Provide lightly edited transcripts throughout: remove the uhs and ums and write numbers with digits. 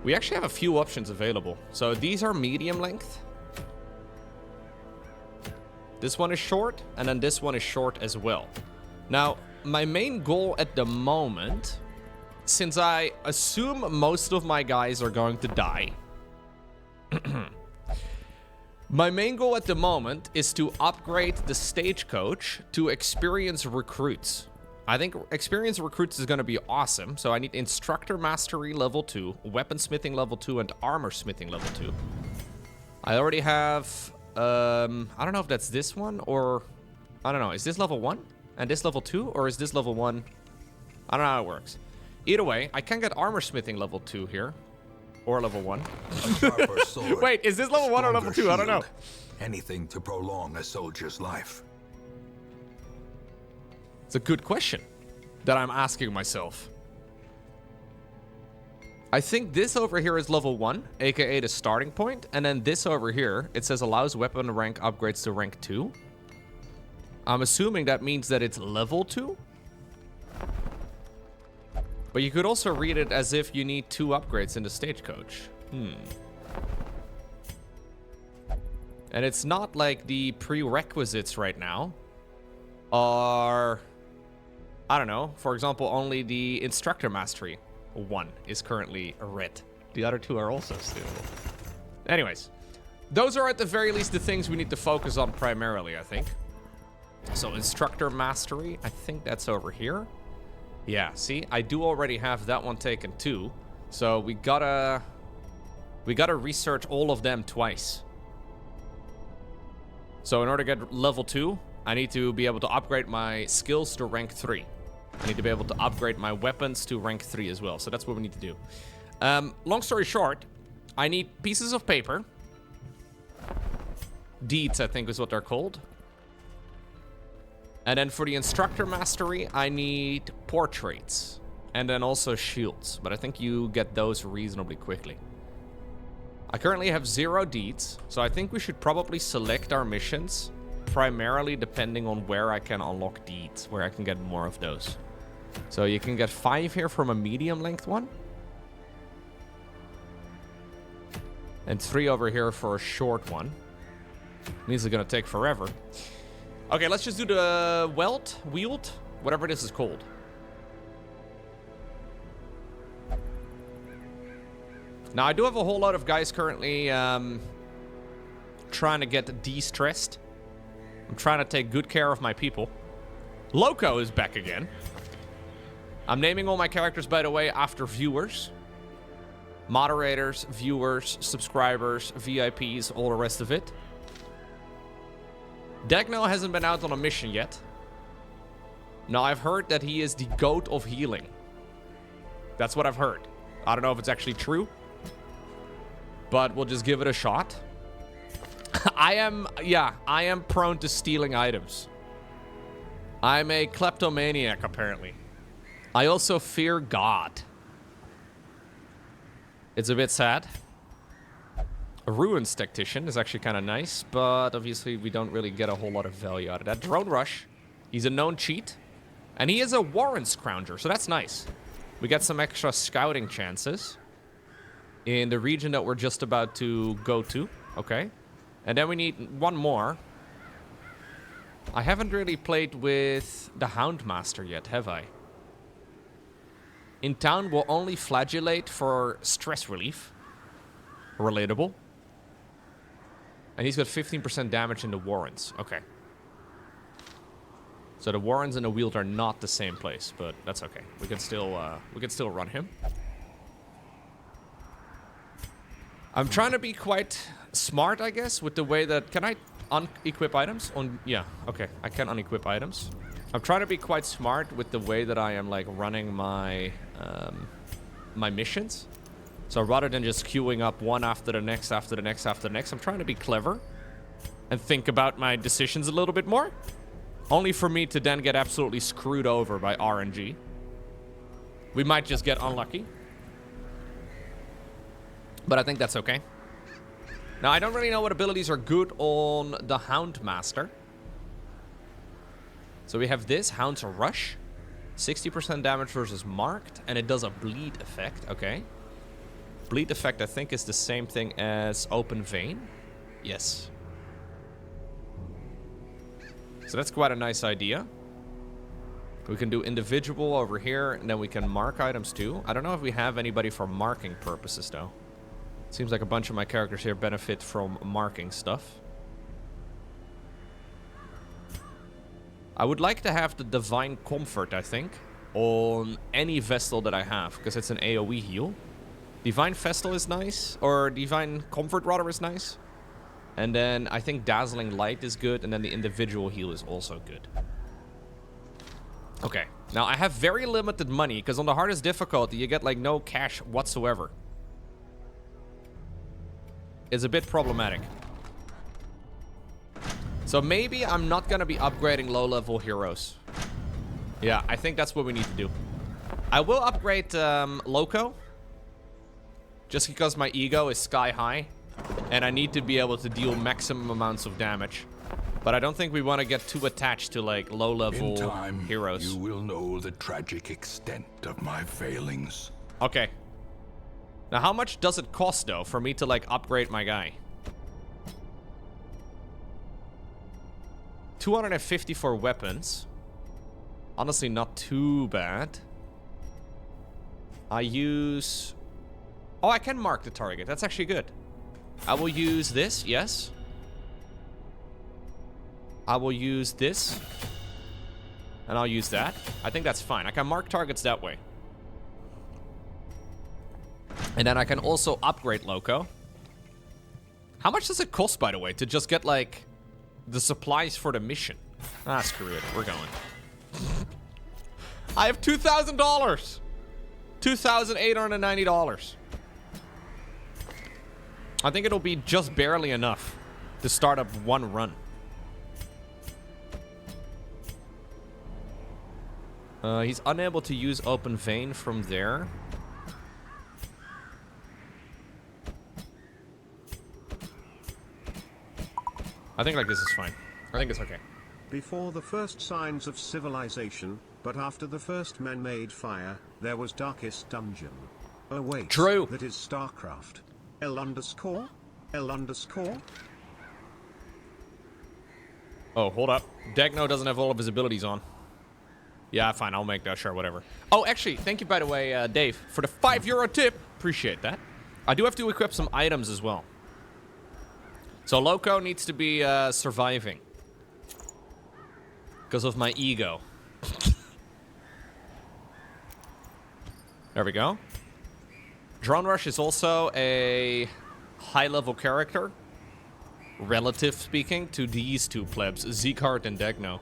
We actually have a few options available. So these are medium length. This one is short, and then this one is short as well. Now, my main goal at the moment, since I assume most of my guys are going to die, my main goal at the moment is to upgrade the stagecoach to experienced recruits. I think experienced recruits is going to be awesome. So I need instructor mastery level 2, weaponsmithing level 2, and armor smithing level 2. I already have, I don't know if that's this one or, I don't know. Is this level 1 and this level 2, or is this level 1? I don't know how it works. Either way, I can get armor smithing level 2 here. Or level 1. Sword, wait, is this level 1 or level 2? I don't know. Anything to prolong a soldier's life. It's a good question that I'm asking myself. I think this over here is level 1, aka the starting point. And then this over here, it says allows weapon rank upgrades to rank 2. I'm assuming that means that it's level 2. But you could also read it as if you need 2 upgrades in the stagecoach. And it's not like the prerequisites right now are, I don't know, for example, only the instructor mastery 1 is currently red. The other 2 are also still. Anyways, those are at the very least the things we need to focus on primarily, I think. So instructor mastery, I think that's over here. Yeah, see, I do already have that one taken too. So we gotta research all of them twice. So in order to get level 2, I need to be able to upgrade my skills to rank 3. I need to be able to upgrade my weapons to rank 3 as well. So that's what we need to do. Long story short, I need pieces of paper. Deeds, I think is what they're called. And then for the instructor mastery, I need portraits. And then also shields. But I think you get those reasonably quickly. I currently have 0 deeds. So I think we should probably select our missions. Primarily depending on where I can unlock deeds. Where I can get more of those. So you can get 5 here from a medium length one. And 3 over here for a short one. Means it's gonna take forever. Okay, let's just do the wield, whatever this is called. Now, I do have a whole lot of guys currently trying to get de-stressed. I'm trying to take good care of my people. Loco is back again. I'm naming all my characters, by the way, after viewers. Moderators, viewers, subscribers, VIPs, all the rest of it. Dagno hasn't been out on a mission yet. Now, I've heard that he is the goat of healing. That's what I've heard. I don't know if it's actually true. But we'll just give it a shot. I am prone to stealing items. I'm a kleptomaniac, apparently. I also fear God. It's a bit sad. A ruins tactician is actually kind of nice, but obviously we don't really get a whole lot of value out of that. Drone rush. He's a known cheat. And he is a warren scrounger, so that's nice. We get some extra scouting chances in the region that we're just about to go to. Okay. And then we need one more. I haven't really played with the Houndmaster yet, have I? In town, we'll only flagellate for stress relief. Relatable. And he's got 15% damage in the warrens. Okay. So the warrens and the wield are not the same place, but that's okay. We can still run him. I'm trying to be quite smart, I guess, with the way that... Can I unequip items? Yeah, okay. I can unequip items. I'm trying to be quite smart with the way that I am, like, running my my missions. So rather than just queuing up one after the next, after the next, after the next, I'm trying to be clever and think about my decisions a little bit more. Only for me to then get absolutely screwed over by RNG. We might just get unlucky. But I think that's okay. Now, I don't really know what abilities are good on the Houndmaster. So we have this, Hound's Rush. 60% damage versus marked, and it does a bleed effect, okay. Bleed effect, I think, is the same thing as open vein. Yes. So that's quite a nice idea. We can do individual over here, and then we can mark items too. I don't know if we have anybody for marking purposes, though. Seems like a bunch of my characters here benefit from marking stuff. I would like to have the Divine Comfort, I think, on any Vestal that I have, because it's an AoE heal. Divine Vestal is nice, or Divine Comfort, rather, is nice. And then I think Dazzling Light is good, and then the individual heal is also good. Okay, now I have very limited money, because on the hardest difficulty, you get, like, no cash whatsoever. It's a bit problematic. So maybe I'm not going to be upgrading low-level heroes. Yeah, I think that's what we need to do. I will upgrade Loco, just because my ego is sky high, and I need to be able to deal maximum amounts of damage. But I don't think we want to get too attached to, like, low-level heroes. You will know the tragic extent of my failings. Okay. Now, how much does it cost, though, for me to, like, upgrade my guy? 250 for weapons. Honestly, not too bad. I use... Oh, I can mark the target. That's actually good. I will use this, yes. I will use this. And I'll use that. I think that's fine. I can mark targets that way. And then I can also upgrade Loco. How much does it cost, by the way, to just get, like, the supplies for the mission? Ah, screw it. We're going. I have $2,000. $2,890. I think it'll be just barely enough to start up one run. He's unable to use open vein from there. I think like this is fine. I think it's okay. Before the first signs of civilization, but after the first man-made fire, there was darkest dungeon. Oh wait, true. That is StarCraft. L_? L_? Oh, hold up. Degno doesn't have all of his abilities on. Yeah, fine. I'll make that. Sure, whatever. Oh, actually, thank you, by the way, Dave, for the €5 tip. Appreciate that. I do have to equip some items as well. So Loco needs to be surviving. Because of my ego. There we go. Drone Rush is also a high-level character, relative speaking, to these two plebs, Zeekhart and Degno.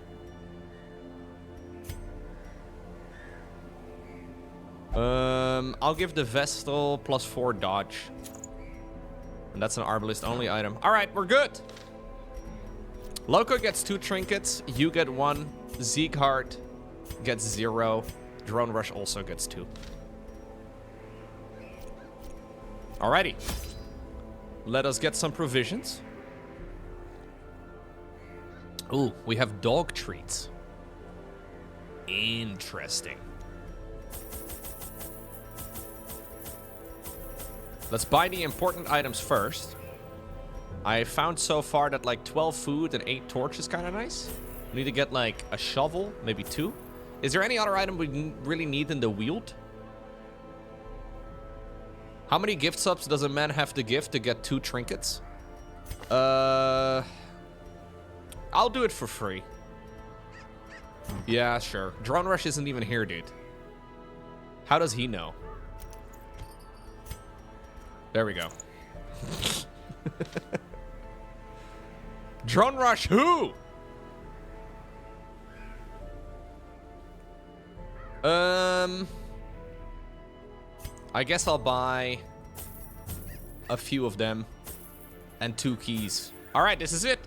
I'll give the Vestal +4 dodge. And that's an Arbalist only item. Alright, we're good. Loco gets 2 trinkets, you get 1, Zeekhart gets 0, Drone Rush also gets 2. Alrighty. Let us get some provisions. Ooh, we have dog treats. Interesting. Let's buy the important items first. I found so far that like 12 food and 8 torch is kind of nice. We need to get like a shovel, maybe 2. Is there any other item we really need in the wield? How many gift subs does a man have to give to get 2 trinkets? I'll do it for free. Yeah, sure. Drone Rush isn't even here, dude. How does he know? There we go. Drone Rush who? I guess I'll buy a few of them and 2 keys. All right, this is it.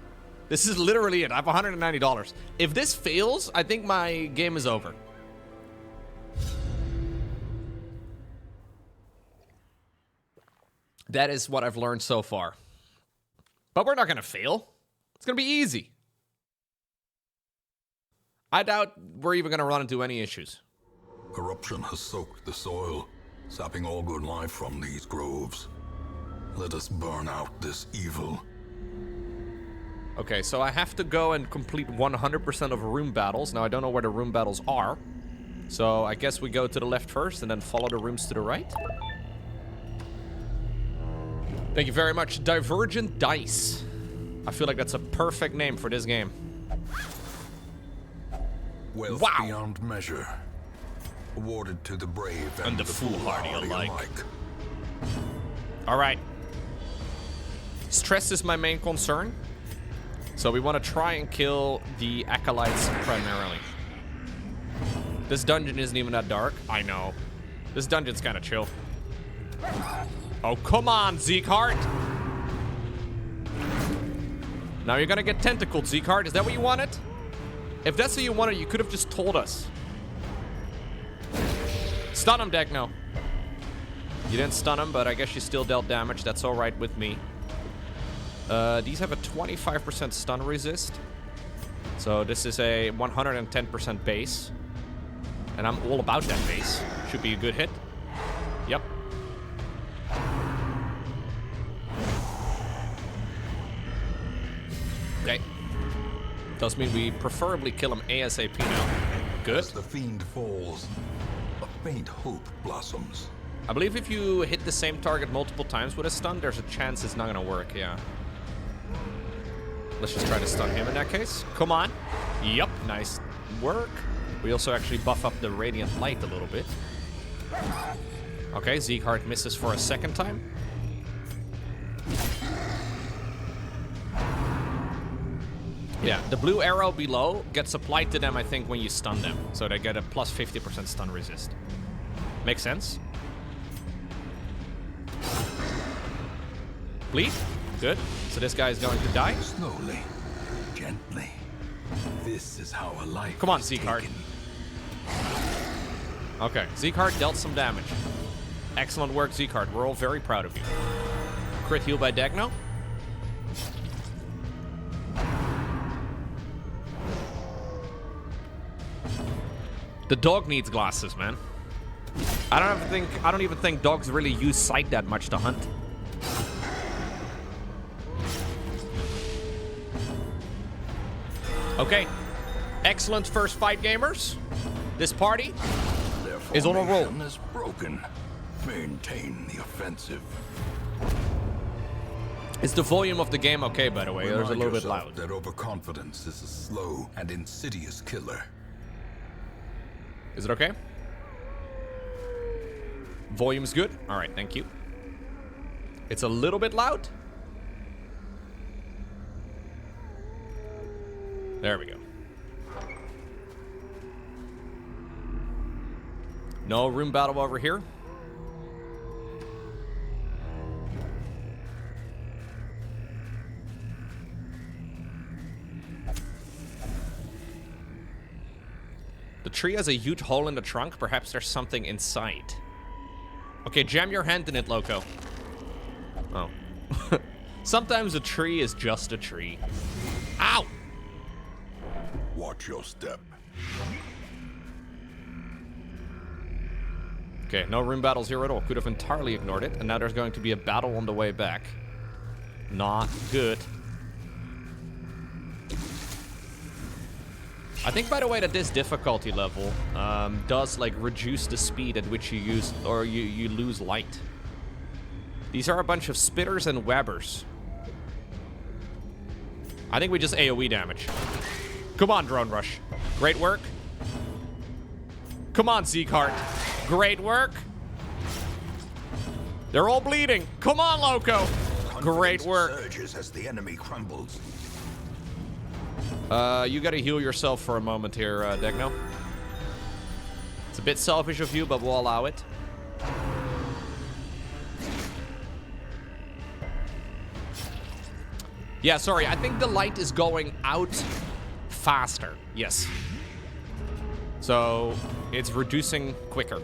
This is literally it. I have $190. If this fails, I think my game is over. That is what I've learned so far. But we're not going to fail. It's going to be easy. I doubt we're even going to run into any issues. Corruption has soaked the soil. sapping all good life from these groves. Let us burn out this evil. Okay, so I have to go and complete 100% of room battles. Now, I don't know where the room battles are. So, I guess we go to the left first and then follow the rooms to the right. Thank you very much, Divergent Dice. I feel like that's a perfect name for this game. Wealth beyond measure. Awarded to the brave and the foolhardy alike. Alright. Stress is my main concern. So we want to try and kill the acolytes primarily. This dungeon isn't even that dark. I know. This dungeon's kind of chill. Oh, come on, Zekeheart. Now you're gonna get tentacled, Zekeheart. Is that what you wanted? If that's what you wanted, you could have just told us. Stun him, Degno. You didn't stun him, but I guess you still dealt damage. That's alright with me. These have a 25% stun resist. So this is a 110% base. And I'm all about that base. Should be a good hit. Yep. Okay. Does mean we preferably kill him ASAP now. Good. As the fiend falls, a faint hope blossoms. I believe if you hit the same target multiple times with a stun, there's a chance it's not gonna work, yeah. Let's just try to stun him in that case. Come on. Yup, nice work. We also actually buff up the radiant light a little bit. Okay, Zekeheart misses for a second time. Yeah, the blue arrow below gets applied to them, I think, when you stun them. So they get a plus 50% stun resist. Makes sense? Bleed. Good. So this guy is going to die. Slowly, gently. This is how a life. Come on, is Zekeheart. taken. Okay, Zekeheart dealt some damage. Excellent work, Zekeheart. We're all very proud of you. Crit heal by Degno. The dog needs glasses, man. I don't even think dogs really use sight that much to hunt. Okay. Excellent first fight, gamers. This party Their is on a roll. formation is broken. Maintain the offensive. Is the volume of the game okay, by the way? Or is it a little bit Remind loud? yourself that overconfidence is a slow and insidious killer. Is it okay? Volume's good? Alright, thank you. It's a little bit loud. There we go. No room battle over here. The tree has a huge hole in the trunk. Perhaps there's something inside. Okay, jam your hand in it, Loco. Oh. Sometimes a tree is just a tree. Ow! Watch your step. Okay, no room battles here at all. Could have entirely ignored it. And now there's going to be a battle on the way back. Not good. I think, by the way, that this difficulty level does, like, reduce the speed at which you use, or you lose light. These are a bunch of spitters and webbers. I think we just AoE damage. Come on, Drone Rush. Great work. Come on, Zekeheart. Great work. They're all bleeding. Come on, Loco. Great work. Surges as the enemy crumbles. You gotta heal yourself for a moment here, Degno. It's a bit selfish of you, but we'll allow it. Yeah, sorry, I think the light is going out faster. Yes. So, it's reducing quicker.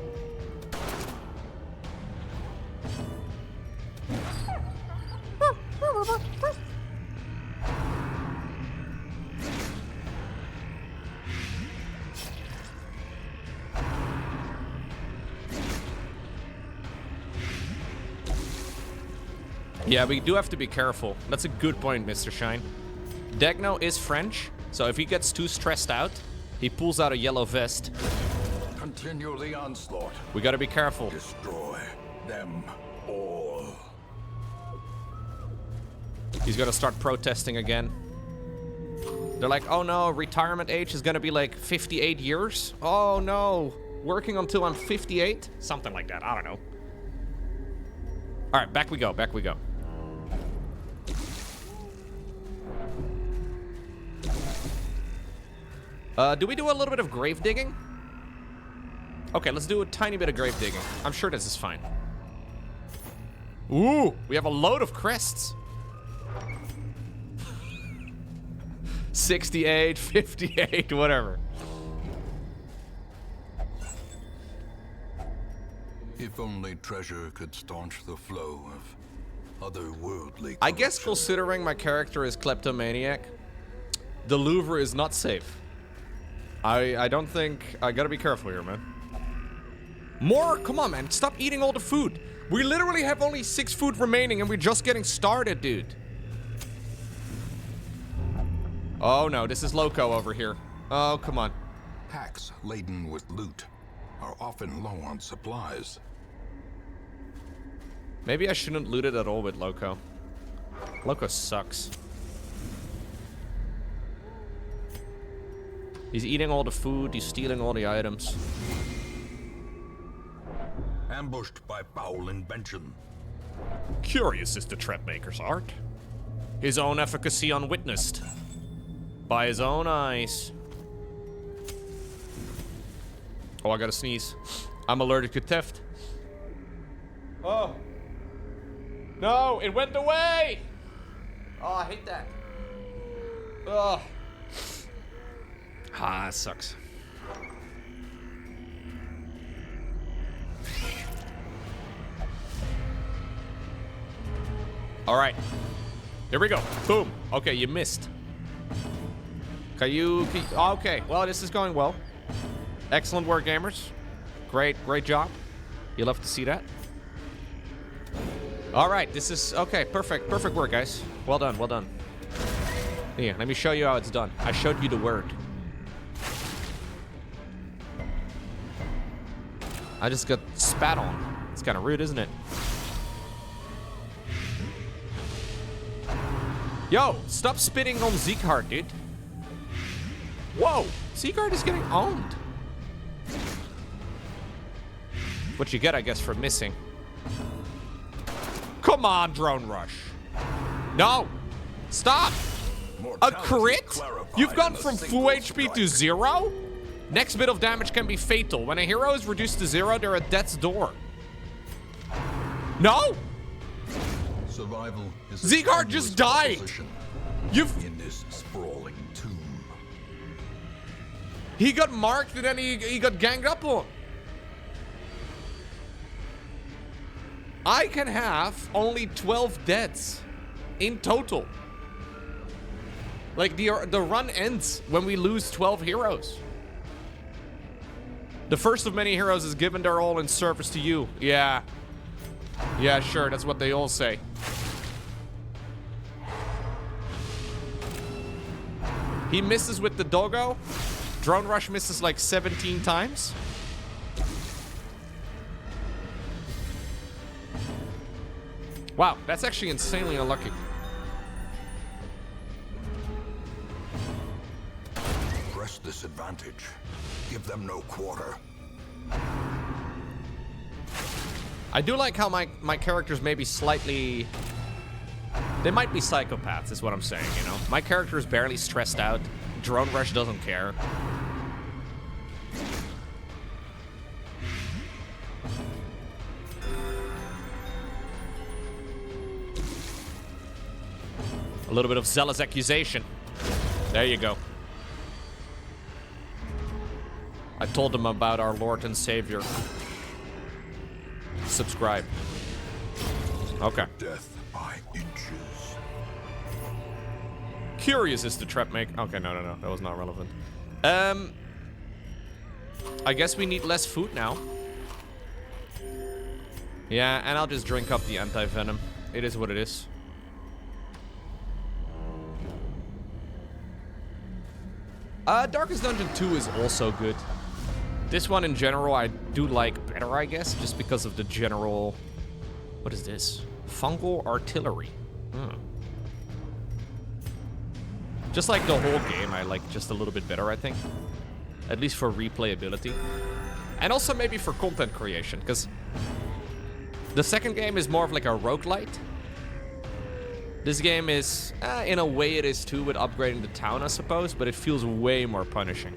Yeah, we do have to be careful. That's a good point, Mr. Shine. Degno is French, so if he gets too stressed out, he pulls out a yellow vest. Continue the onslaught. We gotta be careful. Destroy them all. He's gonna start protesting again. They're like, oh no, retirement age is gonna be like 58 years? Oh no, working until I'm 58? Something like that, I don't know. All right, back we go, back we go. Do we do a little bit of grave digging? Okay, let's do a tiny bit of grave digging. I'm sure this is fine. Ooh, we have a load of crests. 68, 58, whatever. If only treasure could staunch the flow of otherworldly. I guess considering my character is kleptomaniac, the Louvre is not safe. I don't think... I gotta be careful here, man. More? Come on, man. Stop eating all the food. We literally have only 6 food remaining and we're just getting started, dude. Oh no, this is Loco over here. Oh, come on. Packs laden with loot are often low on supplies. Maybe I shouldn't loot it at all with Loco. Loco sucks. He's eating all the food, he's stealing all the items. Ambushed by foul invention. Curious is the trapmaker's art. His own efficacy unwitnessed. By his own eyes. Oh, I gotta sneeze. I'm allergic to theft. Oh. No, it went away! Oh, I hate that. Oh. Ah, that sucks. All right. Here we go. Boom. Okay, you missed. Okay, well, this is going well. Excellent work, gamers. Great job. You love to see that. All right, this is... Okay, perfect work, guys. Well done, well done. Here, let me show you how it's done. I showed you the word. I just got spat on. It's kind of rude, isn't it? Yo, stop spitting on Zeekhart, dude. Whoa, Zeekhart is getting owned. What you get, I guess, for missing. Come on, Drone Rush. No, stop. A crit? You've gone from full HP to 0? Next bit of damage can be fatal. When a hero is reduced to 0, they're at death's door. No! Survival is Zeekhart just died. You've... in this sprawling tomb. He got marked and then he got ganged up on. I can have only 12 deaths in total. Like, the run ends when we lose 12 heroes. The first of many heroes is given their all in service to you. Yeah. Yeah, sure, that's what they all say. He misses with the doggo. Drone Rush misses like 17 times. Wow, that's actually insanely unlucky. Press this advantage. Give them no quarter. I do like how my characters may be slightly... They might be psychopaths, is what I'm saying, you know? My character is barely stressed out. Drone Rush doesn't care. A little bit of zealous accusation. There you go. I told them about our Lord and Savior. Subscribe. Okay. Death by inches. Curious is the trap make. Okay, no. That was not relevant. I guess we need less food now. Yeah, and I'll just drink up the anti-venom. it is what it is. Darkest Dungeon 2 is also good. This one in general I do like better, I guess, just because of the general... What is this? Fungal artillery. Just like the whole game, I like just a little bit better, I think. At least for replayability. And also maybe for content creation, because the second game is more of like a roguelite. This game is, in a way it is too, with upgrading the town, I suppose, but it feels way more punishing.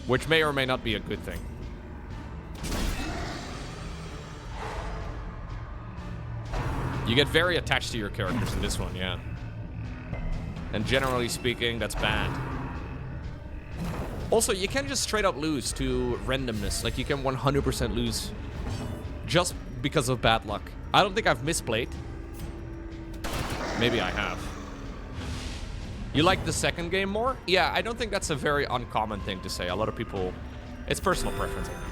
Which may or may not be a good thing. You get very attached to your characters in this one, yeah. And generally speaking, that's bad. Also, you can just straight up lose to randomness. Like, you can 100% lose just because of bad luck. I don't think I've misplayed. Maybe I have. You like the second game more? Yeah, I don't think that's a very uncommon thing to say. A lot of people... It's personal preference, I think.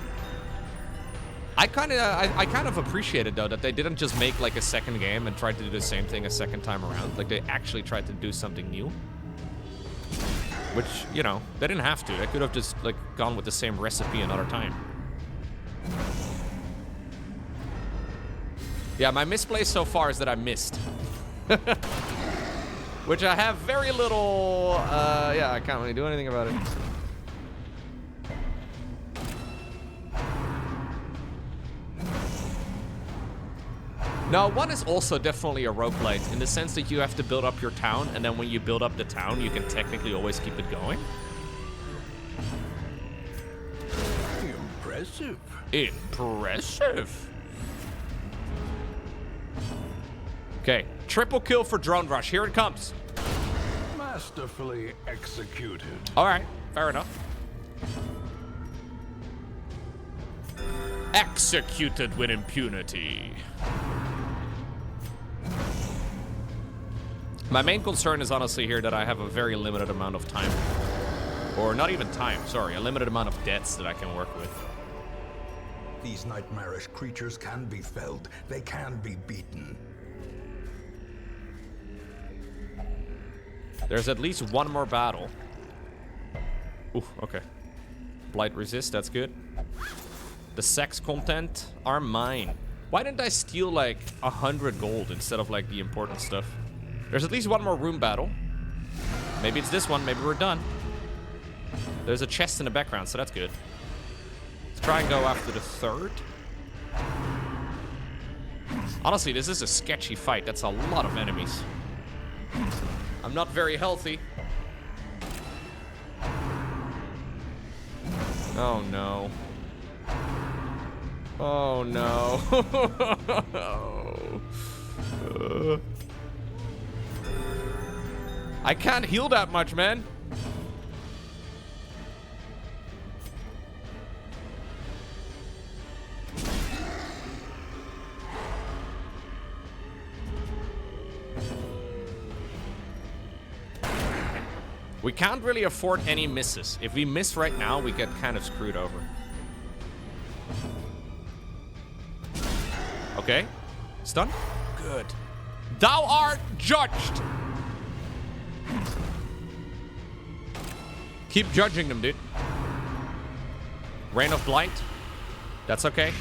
I kind of appreciate it, though, that they didn't just make, like, a second game and try to do the same thing a second time around. Like, they actually tried to do something new. Which, you know, they didn't have to. They could have just, like, gone with the same recipe another time. Yeah, my misplay so far is that I missed. Which I have very little... yeah, I can't really do anything about it. Now, one is also definitely a roguelite in the sense that you have to build up your town, and then when you build up the town, you can technically always keep it going. Impressive. Impressive. Okay, triple kill for Drone Rush. Here it comes. Masterfully executed. All right, fair enough. Executed with impunity. My main concern is honestly here that I have a very limited amount of time. Or not even time, sorry, a limited amount of deaths that I can work with. These nightmarish creatures can be felled. They can be beaten. There's at least one more battle. Ooh, okay. Blight resist, that's good. The sex content are mine. Why didn't I steal like 100 gold instead of like the important stuff? There's at least one more room battle. Maybe it's this one, maybe we're done. There's a chest in the background, so that's good. Let's try and go after the third. Honestly, this is a sketchy fight. That's a lot of enemies. I'm not very healthy. Oh no. Oh no. I can't heal that much, man. We can't really afford any misses. If we miss right now, we get kind of screwed over. Okay. Stun? Good. Thou art judged! Keep judging them, dude. Rain of Blight. That's okay.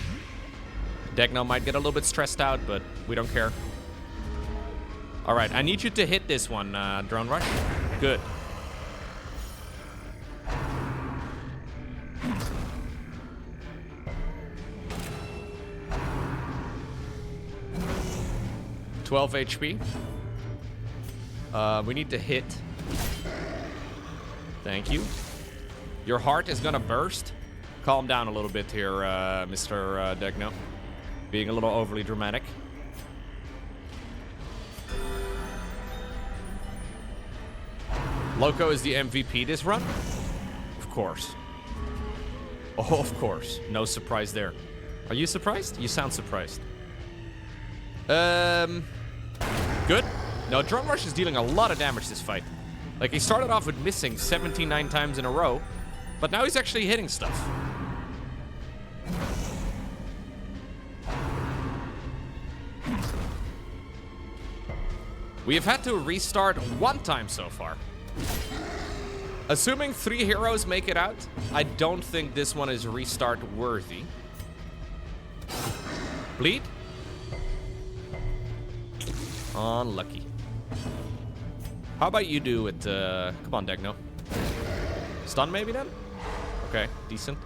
Degno might get a little bit stressed out, but we don't care. Alright, I need you to hit this one, Drone Rush. Good. $12 HP. We need to hit. Thank you. Your heart is gonna burst. Calm down a little bit here, Mr. Degno. Being a little overly dramatic. Loco is the MVP this run? Of course. Oh, of course. No surprise there. Are you surprised? You sound surprised. Good. No, Drone Rush is dealing a lot of damage this fight. Like, he started off with missing 79 times in a row, but now he's actually hitting stuff. We have had to restart one time so far. Assuming 3 heroes make it out, I don't think this one is restart worthy. Bleed? Unlucky. How about you do it? Come on, Degno. Stun maybe then? Okay, decent.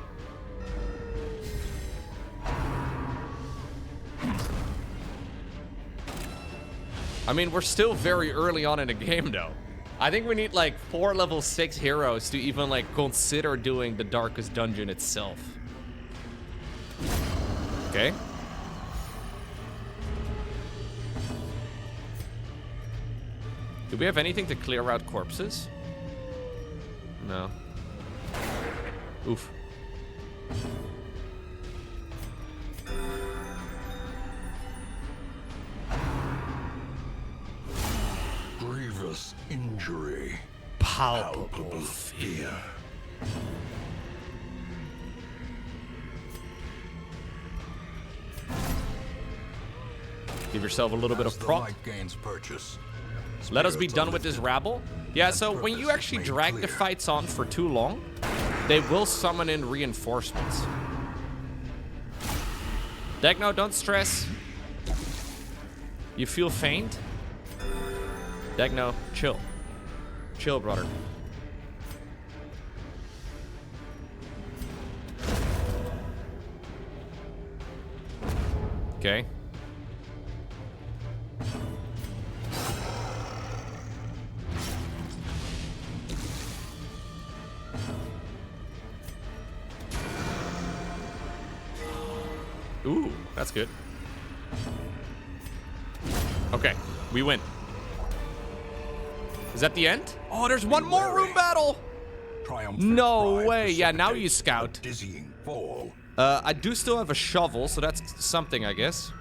I mean, we're still very early on in the game, though. I think we need like 4 level 6 heroes to even like consider doing the darkest dungeon itself. Okay. Do we have anything to clear out corpses? No. Oof. Grievous injury. Palpable fear. Give yourself a little bit of proc. Gains purchase. Let us be done with this rabble. Yeah, so when you actually drag the fights on for too long, they will summon in reinforcements. Degno, don't stress. You feel faint? Degno, chill. Chill, brother. Okay. Ooh, that's good. Okay, we win. Is that the end? Oh, there's one more room battle! No way. Yeah, now you scout. Dizzying fall. I do still have a shovel, so that's something, I guess.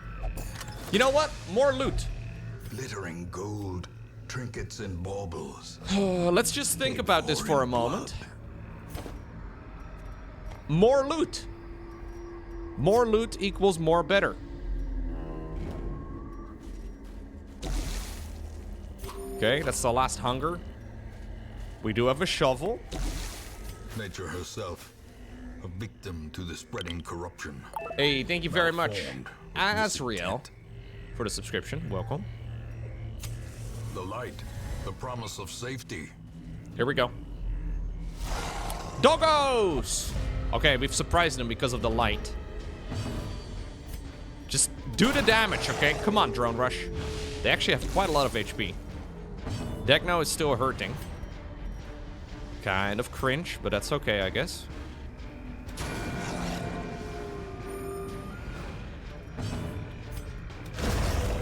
You know what? More loot. Glittering gold, trinkets and baubles. Let's just think about this for a moment. More loot. More loot equals more better. Okay, that's the last hunger. We do have a shovel. Nature herself, a victim to the spreading corruption. Hey, thank you very much, Malformed with Asriel, misintent. for the subscription. Welcome. The light, the promise of safety. Here we go. Doggos! Okay, we've surprised them because of the light. Just do the damage, okay? Come on, Drone Rush. They actually have quite a lot of HP. Degno is still hurting. Kind of cringe, but that's okay, I guess.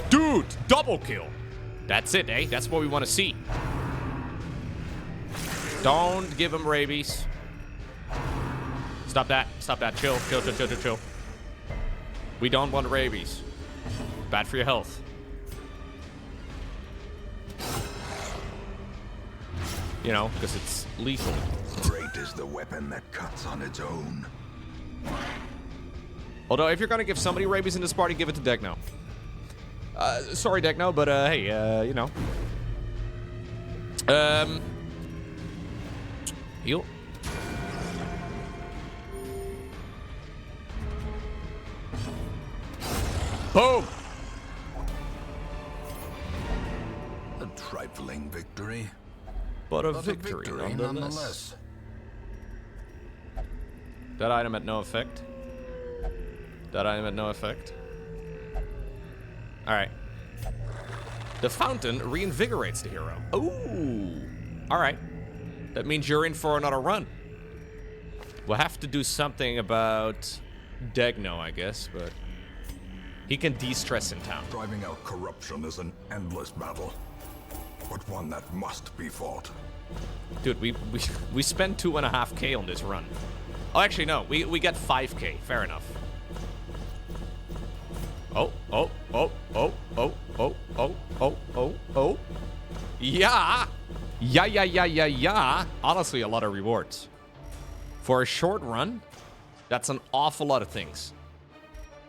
Dude, double kill. That's it, eh? That's what we want to see. Don't give him rabies. Stop that. Stop that. Chill, chill, chill, chill, chill, chill. We don't want rabies. Bad for your health. You know, because it's lethal. Great is the weapon that cuts on its own. Although, if you're gonna give somebody rabies in this party, give it to Degno. Sorry, Degno, but hey, you know. Heal. Boom! A trifling victory. But a victory nonetheless. That item had no effect. That item had no effect. Alright. The fountain reinvigorates the hero. Ooh! Alright. That means you're in for another run. We'll have to do something about Degno, I guess, but he can de-stress in town. Driving out corruption is an endless battle, but one that must be fought. Dude, we spent 2.5K on this run. Oh, actually, no. We get 5K. Fair enough. Oh. Yeah. Yeah. Honestly, a lot of rewards. For a short run, that's an awful lot of things.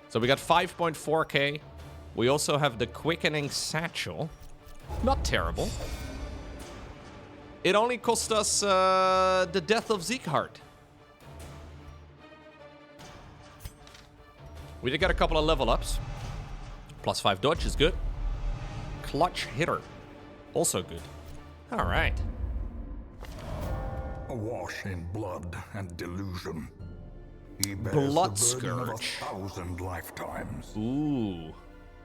So we got 5.4K. We also have the quickening satchel. Not terrible. It only cost us the death of Sieghart. We did get a couple of level ups. +5 dodge is good. Clutch hitter. Also good. Alright. Awash in blood and delusion. He bears Blood the burden of Scourge. 1,000 lifetimes. Ooh.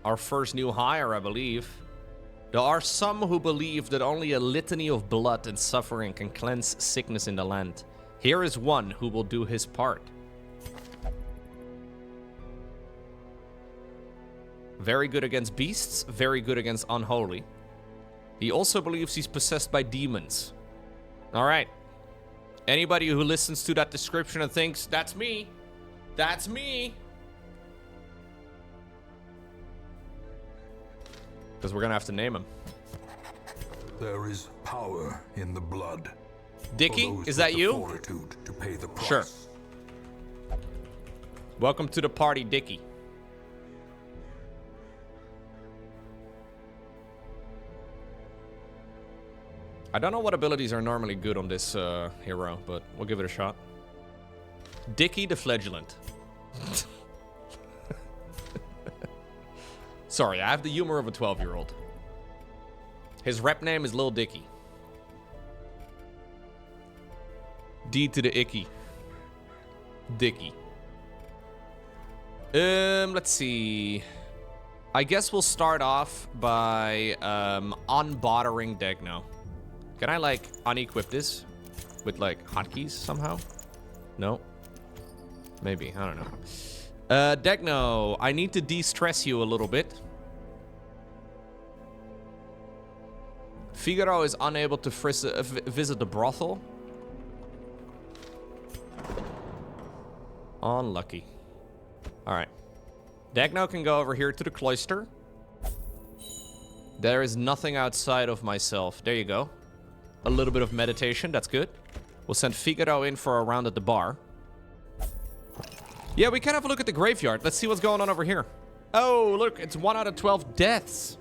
Our first new hire, I believe. There are some who believe that only a litany of blood and suffering can cleanse sickness in the land. Here is one who will do his part. Very good against beasts, very good against unholy. He also believes he's possessed by demons. Alright. Anybody who listens to that description and thinks, that's me. That's me. Because we're gonna have to name him. There is power in the blood. Dickie, For those is with that the you? fortitude to pay the price. Sure. Welcome to the party, Dickie. I don't know what abilities are normally good on this hero, but we'll give it a shot. Dickie the Flagellant. Sorry, I have the humor of a 12-year-old. His rep name is Lil Dicky. D to the icky. Dicky. Let's see. I guess we'll start off by unbothering Degno. Can I, like, unequip this with, like, hotkeys somehow? No. Maybe. I don't know. Degno, I need to de-stress you a little bit. Figaro is unable to visit the brothel. Unlucky. Alright. Degno can go over here to the cloister. There is nothing outside of myself. There you go. A little bit of meditation, that's good. We'll send Figaro in for a round at the bar. Yeah, we can have a look at the graveyard. Let's see what's going on over here. Oh, look, it's 1 out of 12 deaths.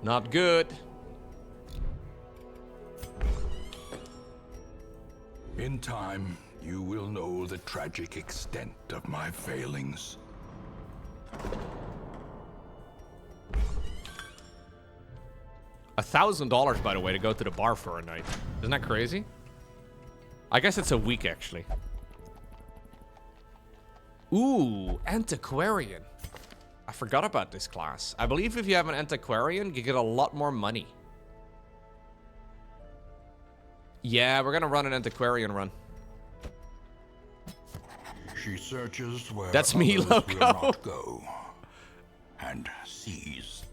Not good. In time, you will know the tragic extent of my failings. $1,000, by the way, to go to the bar for a night. Isn't that crazy? I guess it's a week, actually. Ooh, Antiquarian. I forgot about this class. I believe if you have an Antiquarian, you get a lot more money. Yeah, we're gonna run an Antiquarian run. She searches where That's me, others Loco. will not go, and sees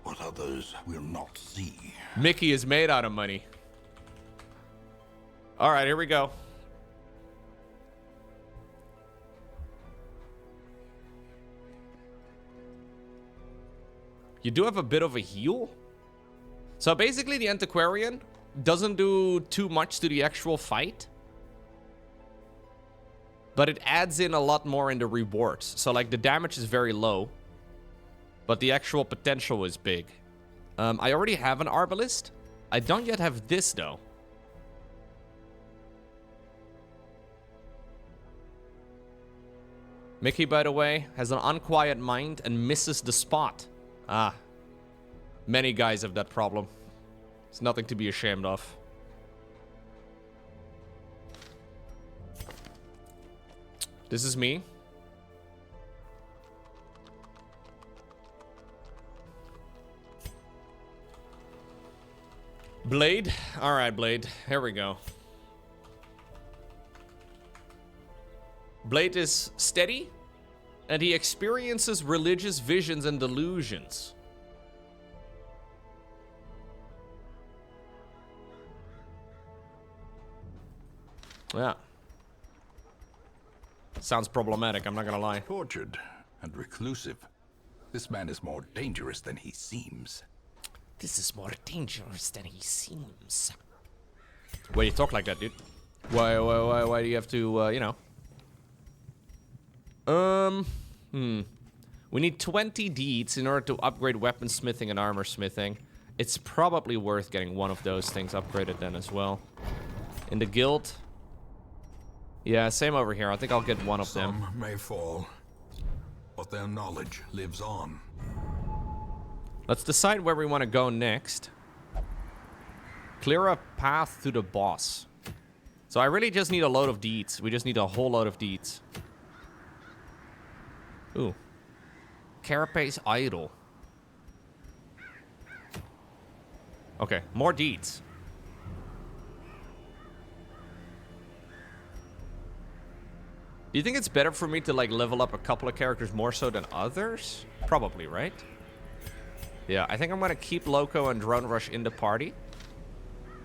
what others will not see. Mickey is made out of money. All right, here we go. You do have a bit of a heal. So basically the Antiquarian doesn't do too much to the actual fight. But it adds in a lot more in the rewards. So like the damage is very low. But the actual potential is big. I already have an Arbalist. I don't yet have this though. Mickey, by the way, has an unquiet mind and misses the spot. Ah. Many guys have that problem. It's nothing to be ashamed of. This is me. Blade? Alright, Blade. Here we go. Blade is steady, and he experiences religious visions and delusions. Yeah. Sounds problematic, I'm not gonna lie. Tortured and reclusive, this man is more dangerous than he seems. This is more dangerous than he seems. Why you talk like that, dude? Why do you have to, you know? We need 20 deeds in order to upgrade weaponsmithing and armor smithing. It's probably worth getting one of those things upgraded then as well. In the guild. Yeah, same over here. I think I'll get one of them. Some may fall, but their knowledge lives on. Let's decide where we want to go next. Clear a path to the boss. So I really just need a load of deeds. We just need a whole load of deeds. Ooh. Carapace Idol. Okay, more deeds. Do you think it's better for me to like level up a couple of characters more so than others? Probably, right? Yeah, I think I'm gonna keep Loco and Drone Rush in the party.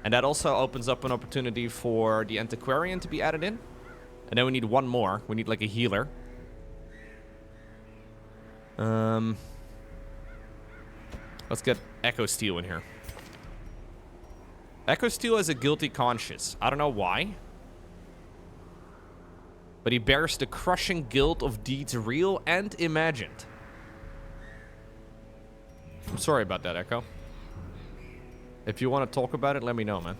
And that also opens up an opportunity for the Antiquarian to be added in. And then we need one more. We need like a healer. Let's get Echo Steel in here. Echo Steel has a guilty conscience. I don't know why. But he bears the crushing guilt of deeds real and imagined. I'm sorry about that, Echo. If you want to talk about it, let me know, man.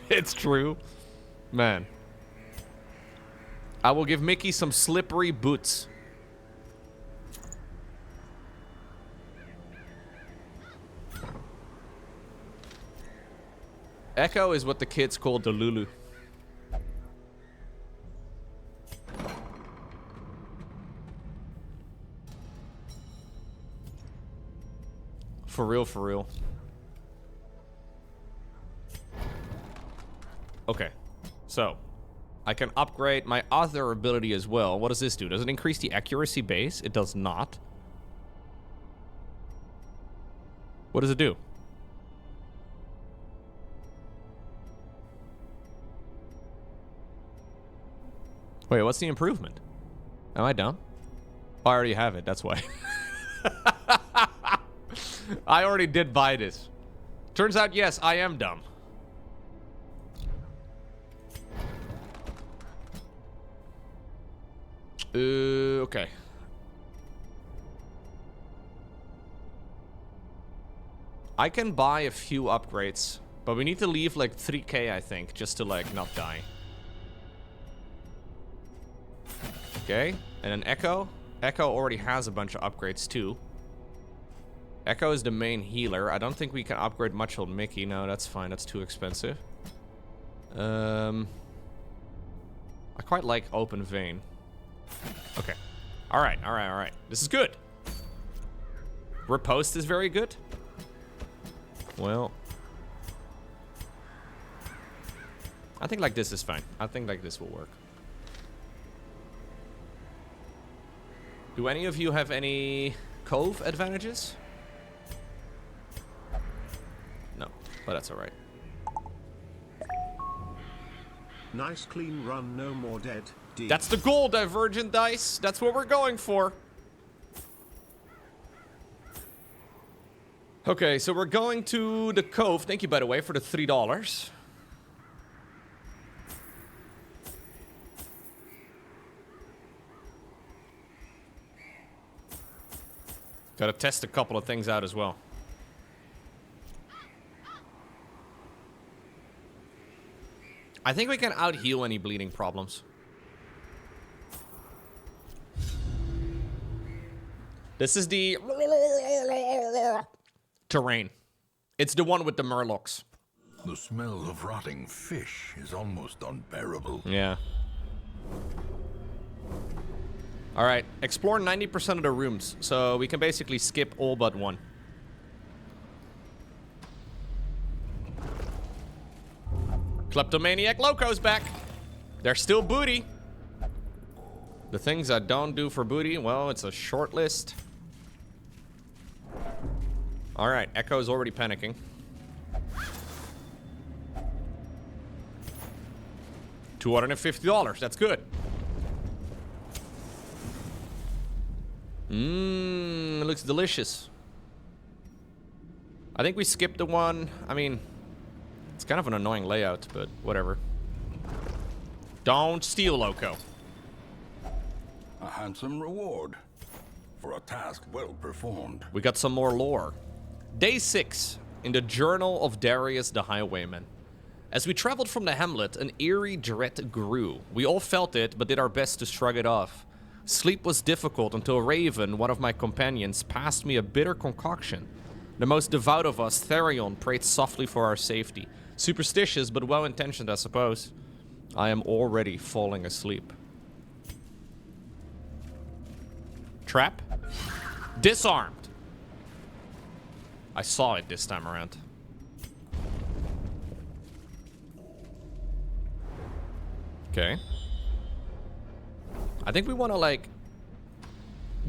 It's true. Man. I will give Mickey some slippery boots. Echo is what the kids call the Lulu. For real, for real. Okay. So, I can upgrade my other ability as well. What does this do? Does it increase the accuracy base? It does not. What does it do? Wait, what's the improvement? Am I dumb? Oh, I already have it, that's why. I already did buy this. Turns out, yes, I am dumb. Okay. I can buy a few upgrades, but we need to leave like 3k, I think, just to like not die. Okay, and an Echo. Echo already has a bunch of upgrades too. Echo is the main healer. I don't think we can upgrade much on Mickey. No, that's fine. That's too expensive. I quite like Open Vein. Okay. Alright, alright, alright. This is good. Riposte is very good. Well, I think like this is fine. I think like this will work. Do any of you have any cove advantages? No, but that's alright. Nice clean run, no more dead. That's the goal, Divergent Dice. That's what we're going for. Okay, so we're going to the cove. Thank you, by the way, for the $3. Gotta test a couple of things out as well. I think we can out-heal any bleeding problems. This is the terrain. It's the one with the murlocs. The smell of rotting fish is almost unbearable. Yeah. Alright, explore 90% of the rooms, so we can basically skip all but one. Kleptomaniac Loco's back. They're still booty. The things I don't do for booty, well, it's a short list. Alright, Echo's already panicking. $250, that's good. Mmm, it looks delicious. I think we skipped the one. I mean, it's kind of an annoying layout, but whatever. Don't steal, Loco. A handsome reward for a task well performed. We got some more lore. Day 6 in the Journal of Darius the Highwayman. As we traveled from the hamlet, an eerie dread grew. We all felt it, but did our best to shrug it off. Sleep was difficult until Raven, one of my companions, passed me a bitter concoction. The most devout of us, Therion, prayed softly for our safety. Superstitious, but well-intentioned, I suppose. I am already falling asleep. Trap? Disarmed! I saw it this time around. Okay. I think we want to, like,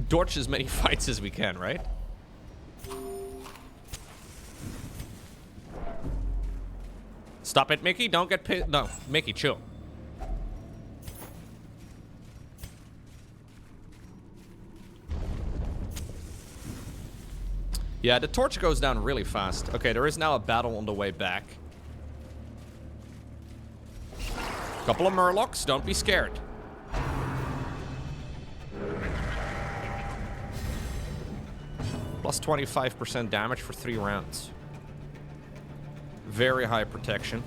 dodge as many fights as we can, right? Stop it, Mickey. Don't get pissed. No, Mickey, chill. Yeah, the torch goes down really fast. Okay, there is now a battle on the way back. Couple of murlocs. Don't be scared. Plus 25% damage for 3 rounds. Very high protection.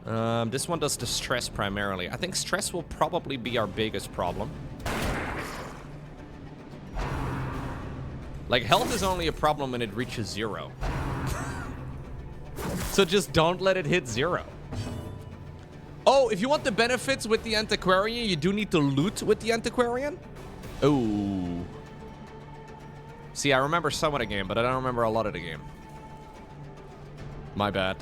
This one does the stress primarily. I think stress will probably be our biggest problem. Like, health is only a problem when it reaches 0. So just don't let it hit 0. Oh, if you want the benefits with the Antiquarian, you do need to loot with the Antiquarian? Oh. See, I remember some of the game, but I don't remember a lot of the game. My bad.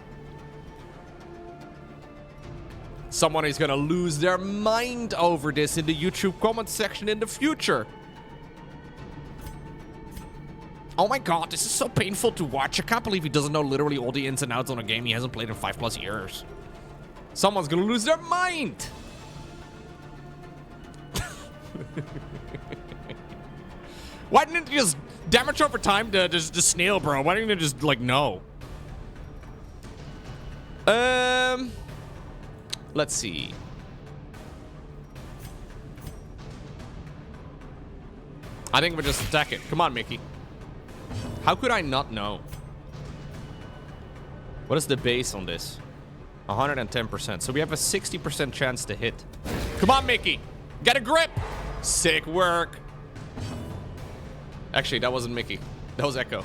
Someone is gonna lose their mind over this in the YouTube comment section in the future. Oh my god, this is so painful to watch. I can't believe he doesn't know literally all the ins and outs on a game he hasn't played in 5+ years. Someone's gonna lose their mind. Why didn't you just damage over time to just snail, bro? Why didn't you just, like, no? Let's see. I think we'll just attack it. Come on, Mickey. How could I not know? What is the base on this? 110%. So we have a 60% chance to hit. Come on, Mickey. Get a grip. Sick work. Actually, that wasn't Mickey. That was Echo.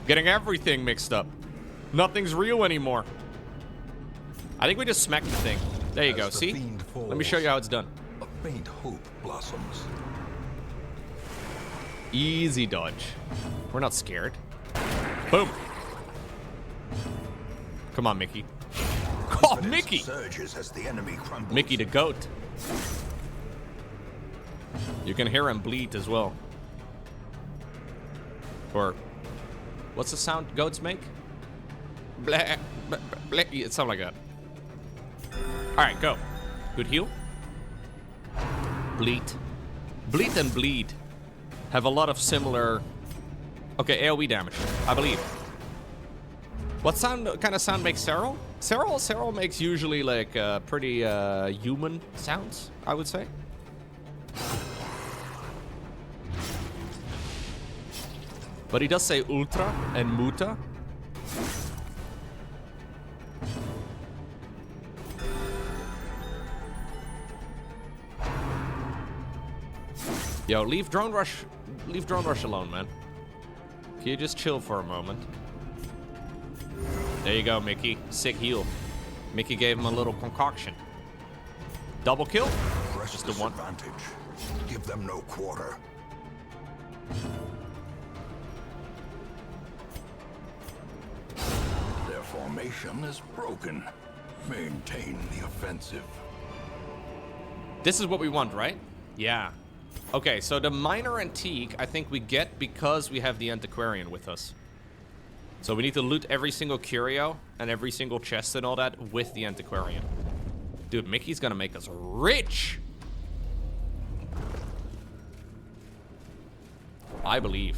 Getting everything mixed up. Nothing's real anymore. I think we just smacked the thing. There you go. See? Let me show you how it's done. A faint hope blossoms. Easy dodge. We're not scared. Boom. Come on, Mickey. Oh, Mickey! Surges as the enemy crumbles. Mickey the goat. You can hear him bleat as well. Or, what's the sound goats make? Blah, blah, blah. It sounds like that. Alright, go. Good heal. Bleat. Bleat and bleed have a lot of similar... Okay, AoE damage, I believe. What kind of sound makes Serral? Serral makes usually like pretty human sounds, I would say. But he does say ultra and muta. Yo, leave drone rush alone, man. Can you just chill for a moment? There you go, Mickey. Sick heal. Mickey gave him a little concoction. Double kill? Just the one. Advantage. Give them no quarter. Their formation is broken. Maintain the offensive. This is what we want, right? Yeah. Okay, so the minor antique, I think we get because we have the antiquarian with us. So we need to loot every single curio and every single chest and all that with the antiquarian. Dude, Mickey's gonna make us rich! I believe.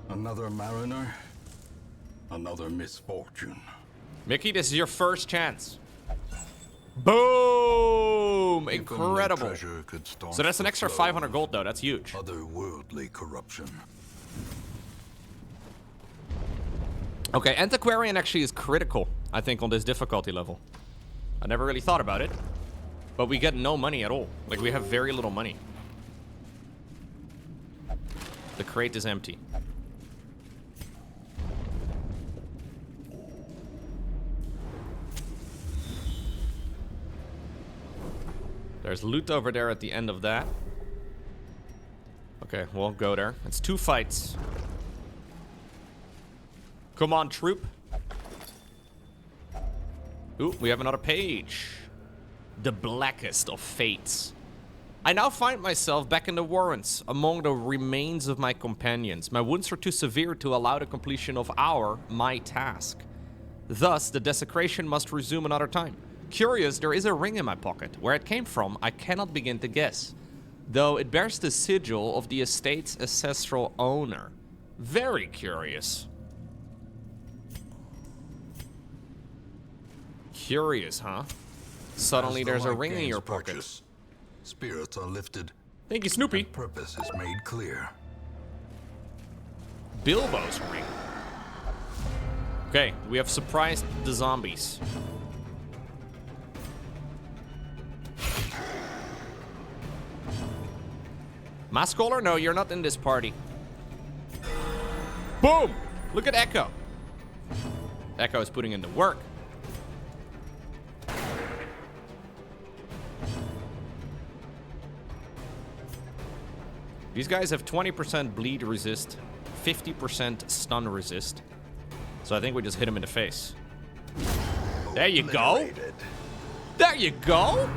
Another mariner, another misfortune. Mickey, this is your first chance. Boom! Incredible. So that's an extra 500 gold, though. That's huge. Otherworldly corruption. Okay, Antiquarian actually is critical, I think, on this difficulty level. I never really thought about it. But we get no money at all. Like, we have very little money. The crate is empty. There's loot over there at the end of that. Okay, we'll go there. It's 2 fights. Come on, troop. Ooh, we have another page. The blackest of fates. I now find myself back in the warrens, among the remains of my companions. My wounds are too severe to allow the completion of my task. Thus, the desecration must resume another time. Curious, there is a ring in my pocket. Where it came from, I cannot begin to guess. Though it bears the sigil of the estate's ancestral owner. Very curious. Curious, huh? Suddenly there's a ring in your pocket. Spirits are lifted. Thank you, Snoopy. Purpose is made clear. Bilbo's ring. Okay, we have surprised the zombies. Mask caller? No, you're not in this party. Boom! Look at Echo. Echo is putting in the work. These guys have 20% bleed resist, 50% stun resist. So I think we just hit him in the face. There you go. There you go.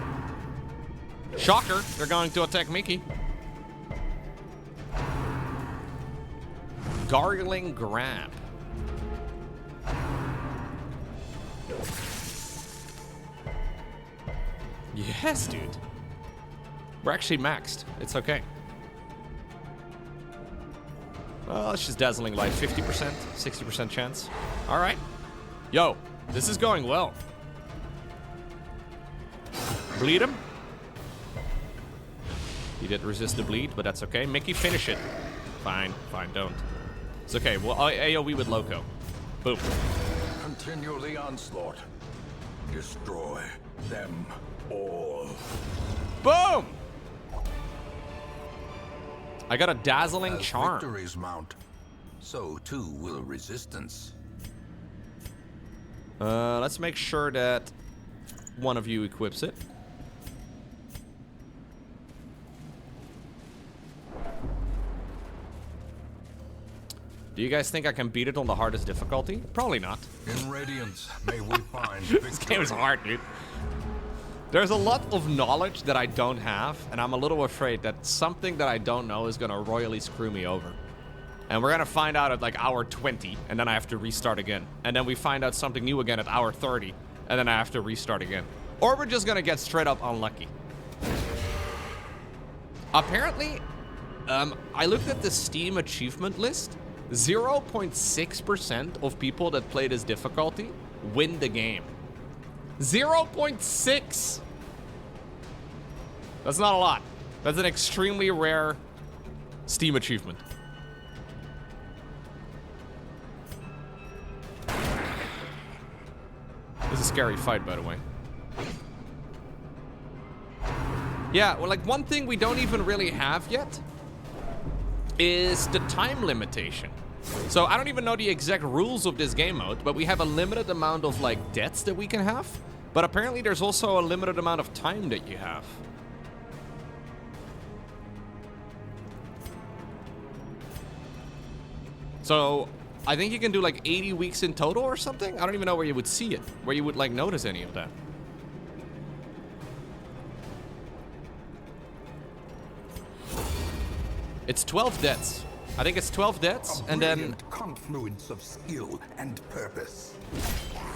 Shocker, they're going to attack Mickey. Gargling grab. Yes, dude. We're actually maxed. It's okay. Well, it's just dazzling light. 50%, 60% chance. All right. Yo, this is going well. Bleed him. He did resist the bleed, but that's okay. Mickey, finish it. Fine, fine, don't. It's okay. Well, AoE with Loco. Boom. Continue the onslaught. Destroy them all. Boom! I got a dazzling charm. Victories mount, so too will resistance. Let's make sure that one of you equips it. Do you guys think I can beat it on the hardest difficulty? Probably not. In Radiance, may we find victory. This game is hard, dude. There's a lot of knowledge that I don't have, and I'm a little afraid that something that I don't know is gonna royally screw me over. And we're gonna find out at like hour 20, and then I have to restart again. And then we find out something new again at hour 30, and then I have to restart again. Or we're just gonna get straight up unlucky. Apparently, I looked at the Steam achievement list. 0.6% of people that play this difficulty win the game. 0.6. That's not a lot. That's an extremely rare Steam achievement. This is a scary fight, by the way. Yeah, well, like one thing we don't even really have yet is the time limitation. So I don't even know the exact rules of this game mode, but we have a limited amount of like deaths that we can have. But apparently there's also a limited amount of time that you have. So I think you can do like 80 weeks in total or something. I don't even know where you would see it, where you would like notice any of that. It's 12 deaths. I think it's 12 deaths and then confluence of skill and purpose.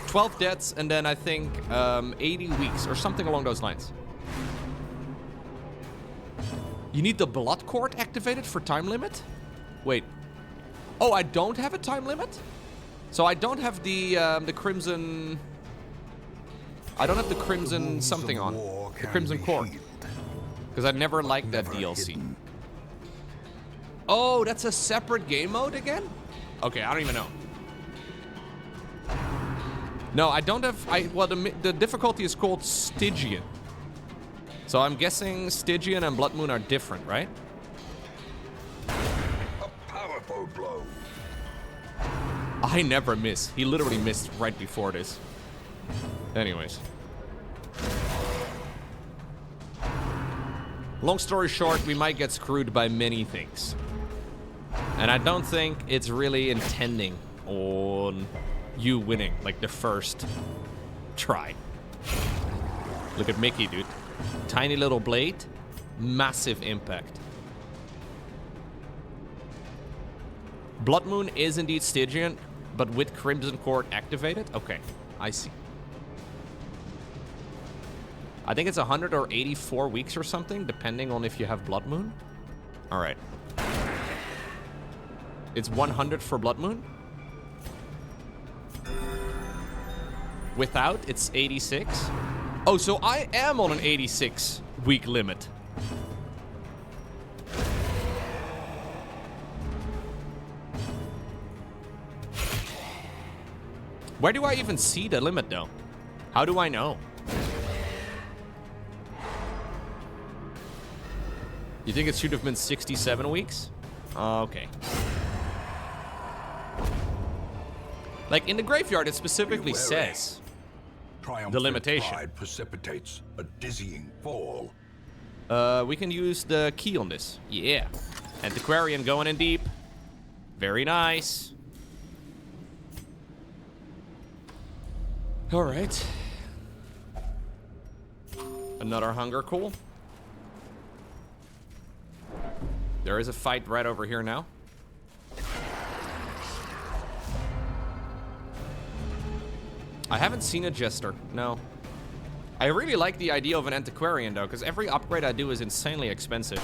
12 deaths and then I think 80 weeks or something along those lines. You need the blood cord activated for time limit? Wait. Oh, I don't have a time limit? So I don't have the crimson... I don't have the crimson something on. The crimson core. Because I never liked that DLC. Oh, that's a separate game mode again? Okay, I don't even know. No, I don't have... well, the difficulty is called Stygian. So I'm guessing Stygian and Blood Moon are different, right? A powerful blow. I never miss. He literally missed right before this. Anyways. Long story short, we might get screwed by many things. And I don't think it's really intending on you winning, like the first try. Look at Mickey, dude. Tiny little blade, massive impact. Blood Moon is indeed Stygian, but with Crimson Cord activated? Okay, I see. I think it's 184 weeks or something, depending on if you have Blood Moon. All right. It's 100 for Blood Moon. Without, it's 86. Oh, so I am on an 86 week limit. Where do I even see the limit, though? How do I know? You think it should have been 67 weeks? Okay. Like, in the graveyard, it specifically says the limitation. Pride precipitates a dizzying fall. We can use the key on this. Yeah. Antiquarian going in deep. Very nice. All right. Another hunger, cool. There is a fight right over here now. I haven't seen a Jester, no. I really like the idea of an Antiquarian, though, because every upgrade I do is insanely expensive.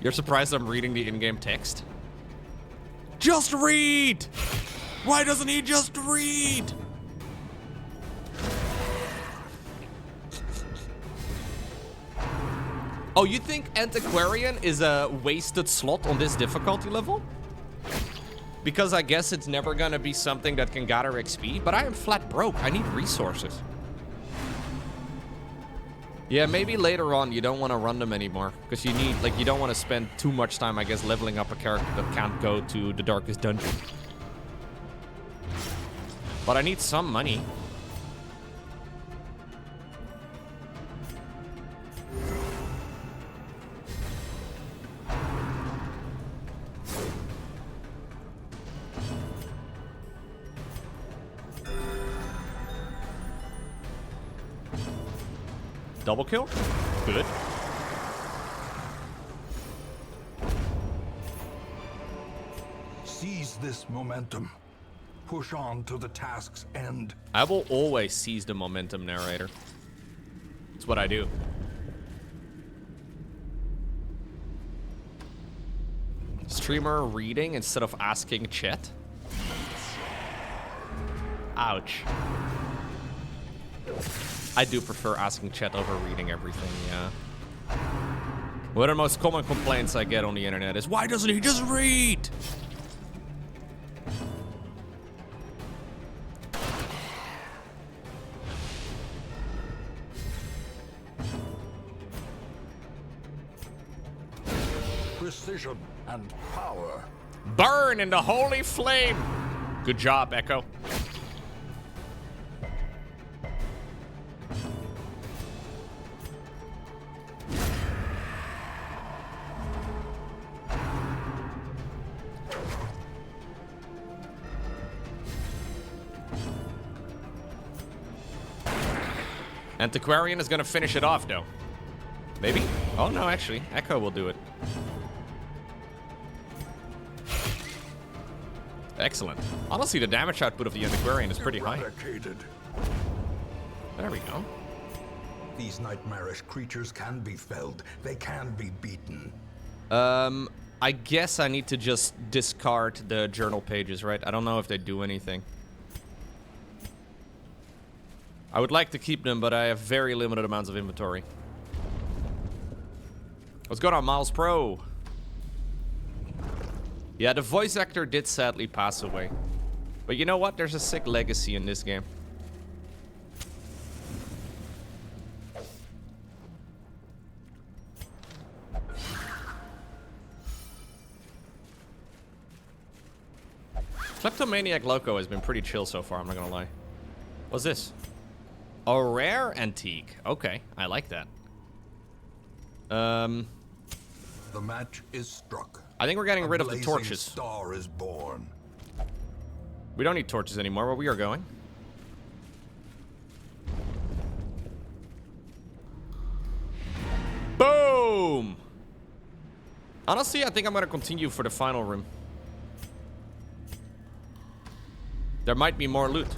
You're surprised I'm reading the in-game text? Just read! Why doesn't he just read? Oh, you think Antiquarian is a wasted slot on this difficulty level? Because I guess it's never gonna be something that can gather XP, but I am flat broke. I need resources. Yeah, maybe later on you don't want to run them anymore. Because you need, like, you don't want to spend too much time, I guess, leveling up a character that can't go to the darkest dungeon. But I need some money. Double kill? Good. Seize this momentum. Push on to the task's end. I will always seize the momentum, narrator. It's what I do. Streamer reading instead of asking chat. Ouch. I do prefer asking chat over reading everything, yeah. One of the most common complaints I get on the internet is, why doesn't he just read? Precision and power. Burn in the holy flame! Good job, Echo. Antiquarian is gonna finish it off, though. Maybe? Oh, no, actually. Echo will do it. Excellent. Honestly, the damage output of the Antiquarian is pretty high. Eradicated. There we go. These nightmarish creatures can be felled. They can be beaten. I guess I need to just discard the journal pages, right? I don't know if they do anything. I would like to keep them, but I have very limited amounts of inventory. What's going on, Miles Pro? Yeah, the voice actor did sadly pass away. But you know what? There's a sick legacy in this game. Kleptomaniac Loco has been pretty chill so far, I'm not gonna lie. What's this? A rare antique. Okay, I like that. The match is struck. I think we're getting rid of the blazing torches. Star is born. We don't need torches anymore where we are going. Boom! Honestly, I think I'm gonna continue for the final room. There might be more loot.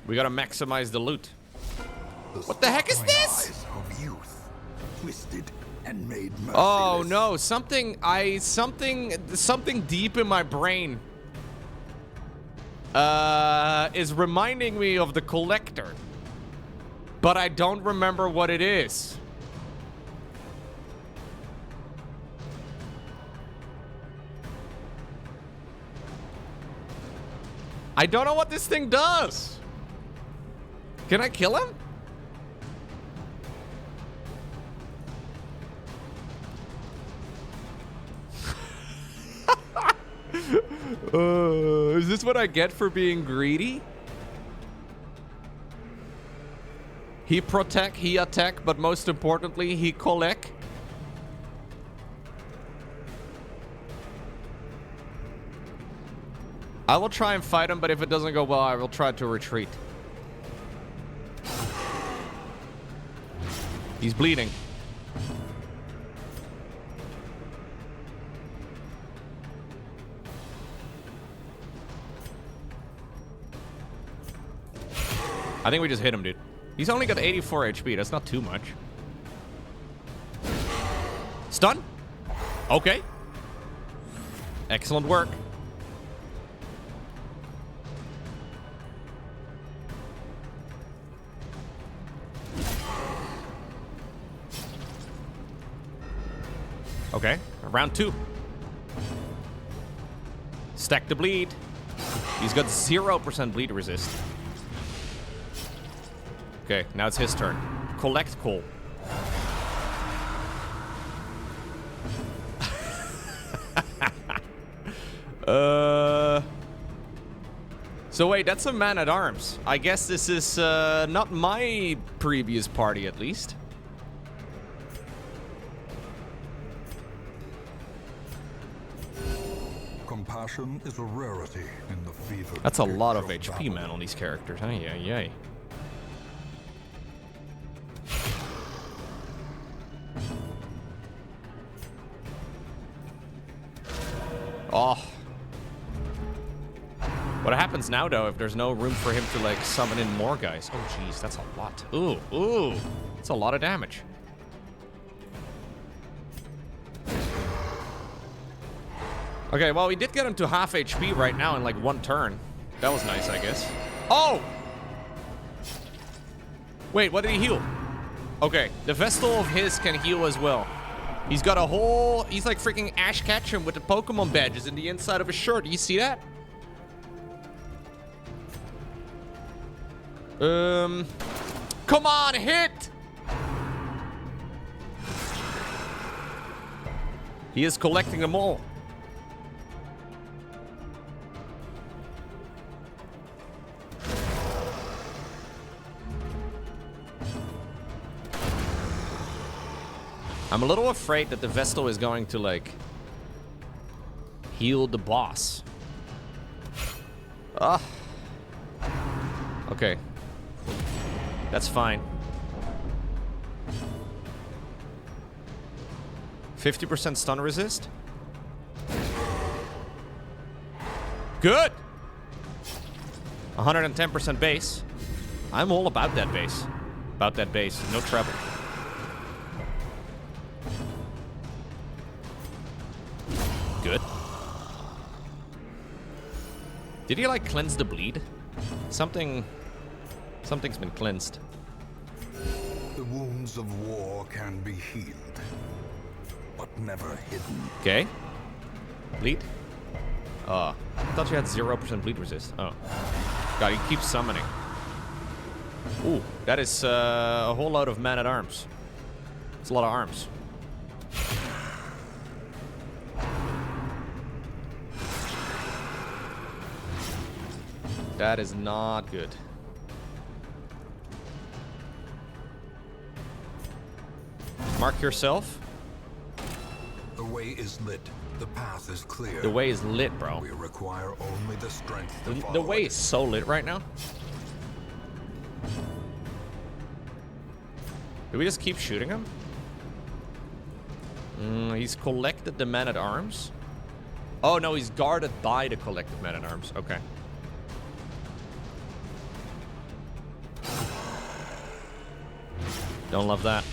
We gotta maximize the loot. What the heck is this? Eyes of youth, twisted and made merciless. Oh no, something deep in my brain is reminding me of the collector. But I don't remember what it is. I don't know what this thing does. Can I kill him? Is this what I get for being greedy? He protect, he attack, but most importantly, he collect. I will try and fight him, but if it doesn't go well, I will try to retreat. He's bleeding. I think we just hit him, dude. He's only got 84 HP. That's not too much. Stun? Okay. Excellent work. Okay, round 2. Stack the bleed. He's got 0% bleed resist. Okay, now it's his turn. Collect coal. So wait, that's a man-at-arms. I guess this is not my previous party, at least. Compassion is a rarity in the fever. That's a lot of HP, man, on these characters. Ay, ay, ay. Oh. What happens now, though, if there's no room for him to, like, summon in more guys? Oh, jeez, that's a lot. Ooh, ooh. That's a lot of damage. Okay, well, we did get him to half HP right now in, like, one turn. That was nice, I guess. Oh! Wait, what did he heal? Okay, the Vestal of his can heal as well. He's got a whole... He's like freaking Ash Ketchum with the Pokemon badges in the inside of his shirt. Do you see that? Come on, hit! He is collecting them all. I'm a little afraid that the Vestal is going to, like, heal the boss. Ah. Okay. That's fine. 50% stun resist? Good. 110% base. I'm all about that base. About that base. No trouble. Good. Did he, like, cleanse the bleed? Something's been cleansed. The wounds of war can be healed, but never hidden. Okay. Bleed. I thought you had 0% bleed resist. Oh. God, he keeps summoning. Ooh, that is a whole load of man-at-arms. It's a lot of arms. That is not good. Mark yourself. The way is lit. The path is clear. The way is lit, bro. We require only the strength to follow The way it. is so lit right now. Do we just keep shooting him? He's collected the man-at-arms. Oh, no, he's guarded by the collected man-at-arms. Okay. Don't love that.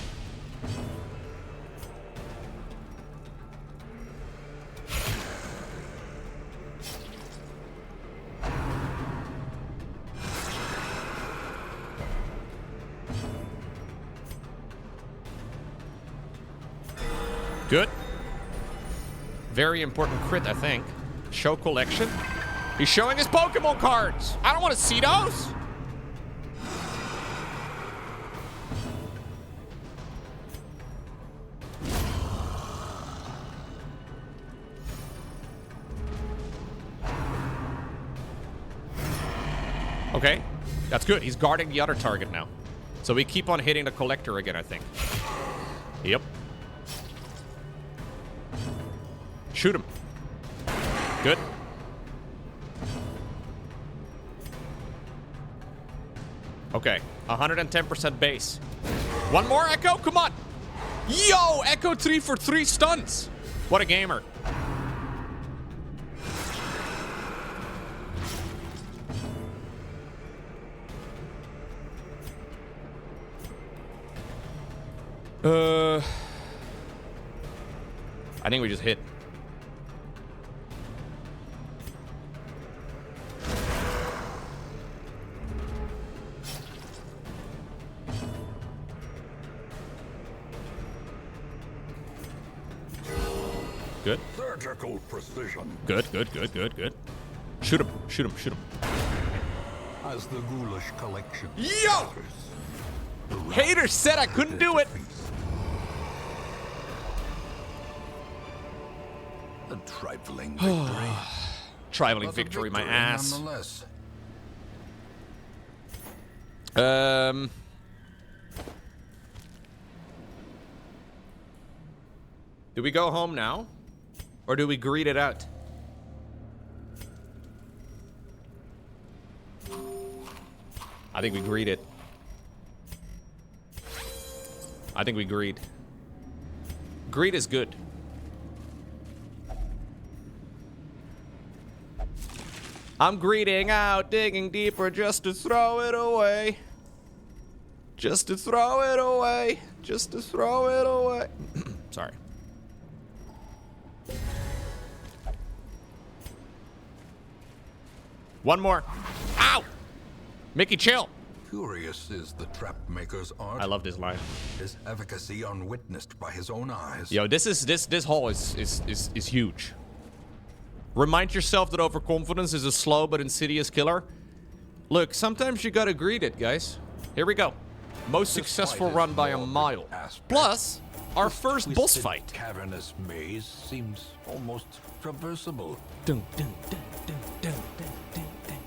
Good. Very important crit, I think. Show collection. He's showing his Pokemon cards. I don't want to see those. Okay, that's good. He's guarding the other target now. So we keep on hitting the collector again, I think. Yep. Shoot him. Good. Okay, 110% base. One more Echo, come on. Yo, Echo 3 for 3 stuns. What a gamer. I think we just hit. Good. Surgical precision. Good. Shoot him. As the ghoulish collection. Yo! Hater said I couldn't do it. A trifling victory. Trifling But a victory, my victory ass. nonetheless. Do we go home now? Or do we greet it out? I think we greet it. I think we greed. Greed is good. I'm greeting out, digging deeper just to throw it away. Just to throw it away. Just to throw it away. Sorry. One more. Ow! Mickey, chill. Curious is the trap maker's art. I love this line. His efficacy unwitnessed by his own eyes. Yo, this hole is huge. Remind yourself that overconfidence is a slow but insidious killer. Look, sometimes you gotta greet it, guys. Here we go. Most successful run by a mile. Plus, our first boss fight. Cavernous maze seems almost traversable. Dun, dun, dun, dun, dun, dun, dun, dun.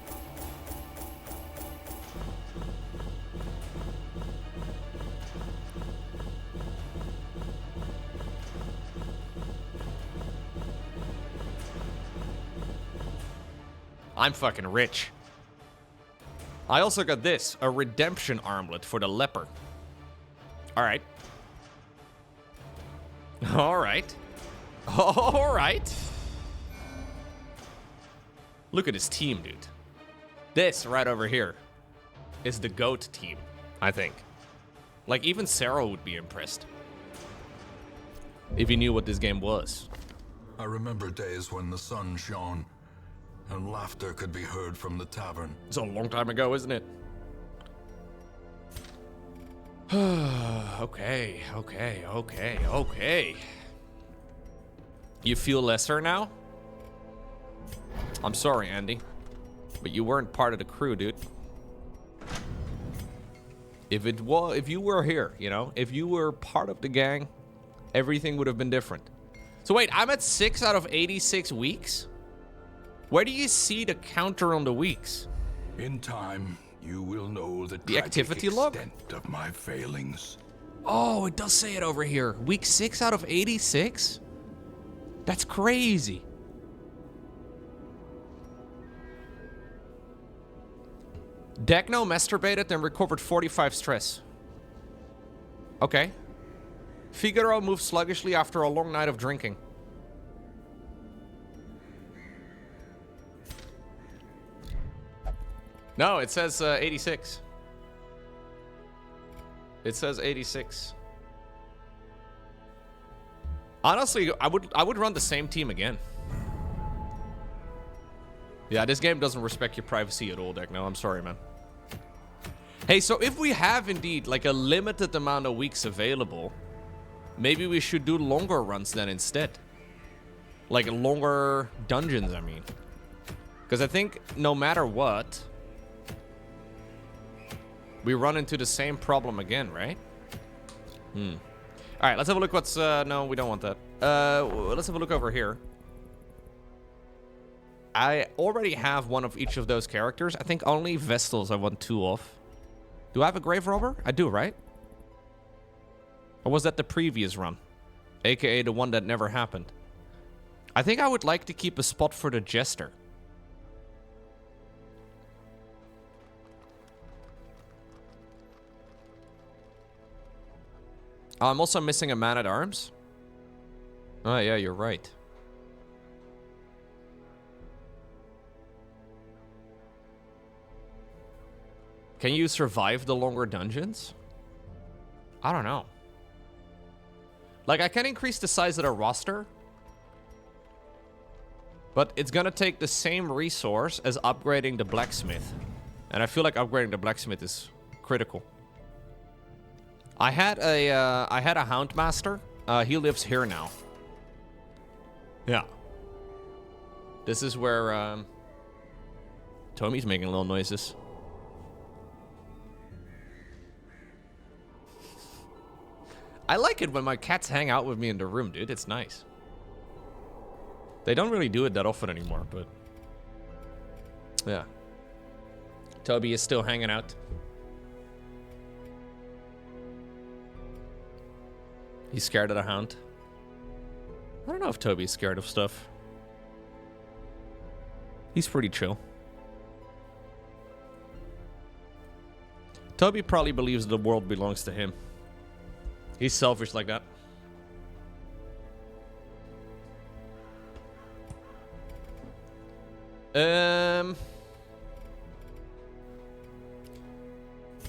I'm fucking rich. I also got this, a redemption armlet for the leper. Alright. Alright. Alright. Look at his team, dude. This right over here is the GOAT team, I think. Like, even Sarah would be impressed if he knew what this game was. I remember days when the sun shone and laughter could be heard from the tavern. It's a long time ago, isn't it? Okay. You feel lesser now? I'm sorry, Andy, but you weren't part of the crew, dude. If you were here, you know, if you were part of the gang, everything would have been different. So wait, I'm at 6 out of 86 weeks? Where do you see the counter on the weeks? In time, you will know the The activity log? extent of my failings. Oh, it does say it over here. Week 6 out of 86? That's crazy. Degno masturbated and recovered 45 stress. Okay. Figaro moved sluggishly after a long night of drinking. No, it says 86. It says 86. Honestly, I would run the same team again. Yeah, this game doesn't respect your privacy at all, Degno. I'm sorry, man. Hey, so if we have indeed like a limited amount of weeks available, maybe we should do longer runs then instead. Like longer dungeons, I mean. Because I think no matter what, we run into the same problem again, right? Alright, let's have a look what's... no, we don't want that. Let's have a look over here. I already have one of each of those characters. I think only Vestals I want 2 of. Do I have a Grave Robber? I do, right? Or was that the previous run? AKA the one that never happened. I think I would like to keep a spot for the Jester. I'm also missing a Man-at-Arms. Oh, yeah, you're right. Can you survive the longer dungeons? I don't know. Like, I can increase the size of the roster, but it's gonna take the same resource as upgrading the blacksmith. And I feel like upgrading the blacksmith is critical. I had a Houndmaster. He lives here now. Yeah. This is where Tommy's making little noises. I like it when my cats hang out with me in the room, dude. It's nice. They don't really do it that often anymore, but yeah. Toby is still hanging out. He's scared of the hound. I don't know if Toby's scared of stuff. He's pretty chill. Toby probably believes the world belongs to him. He's selfish like that.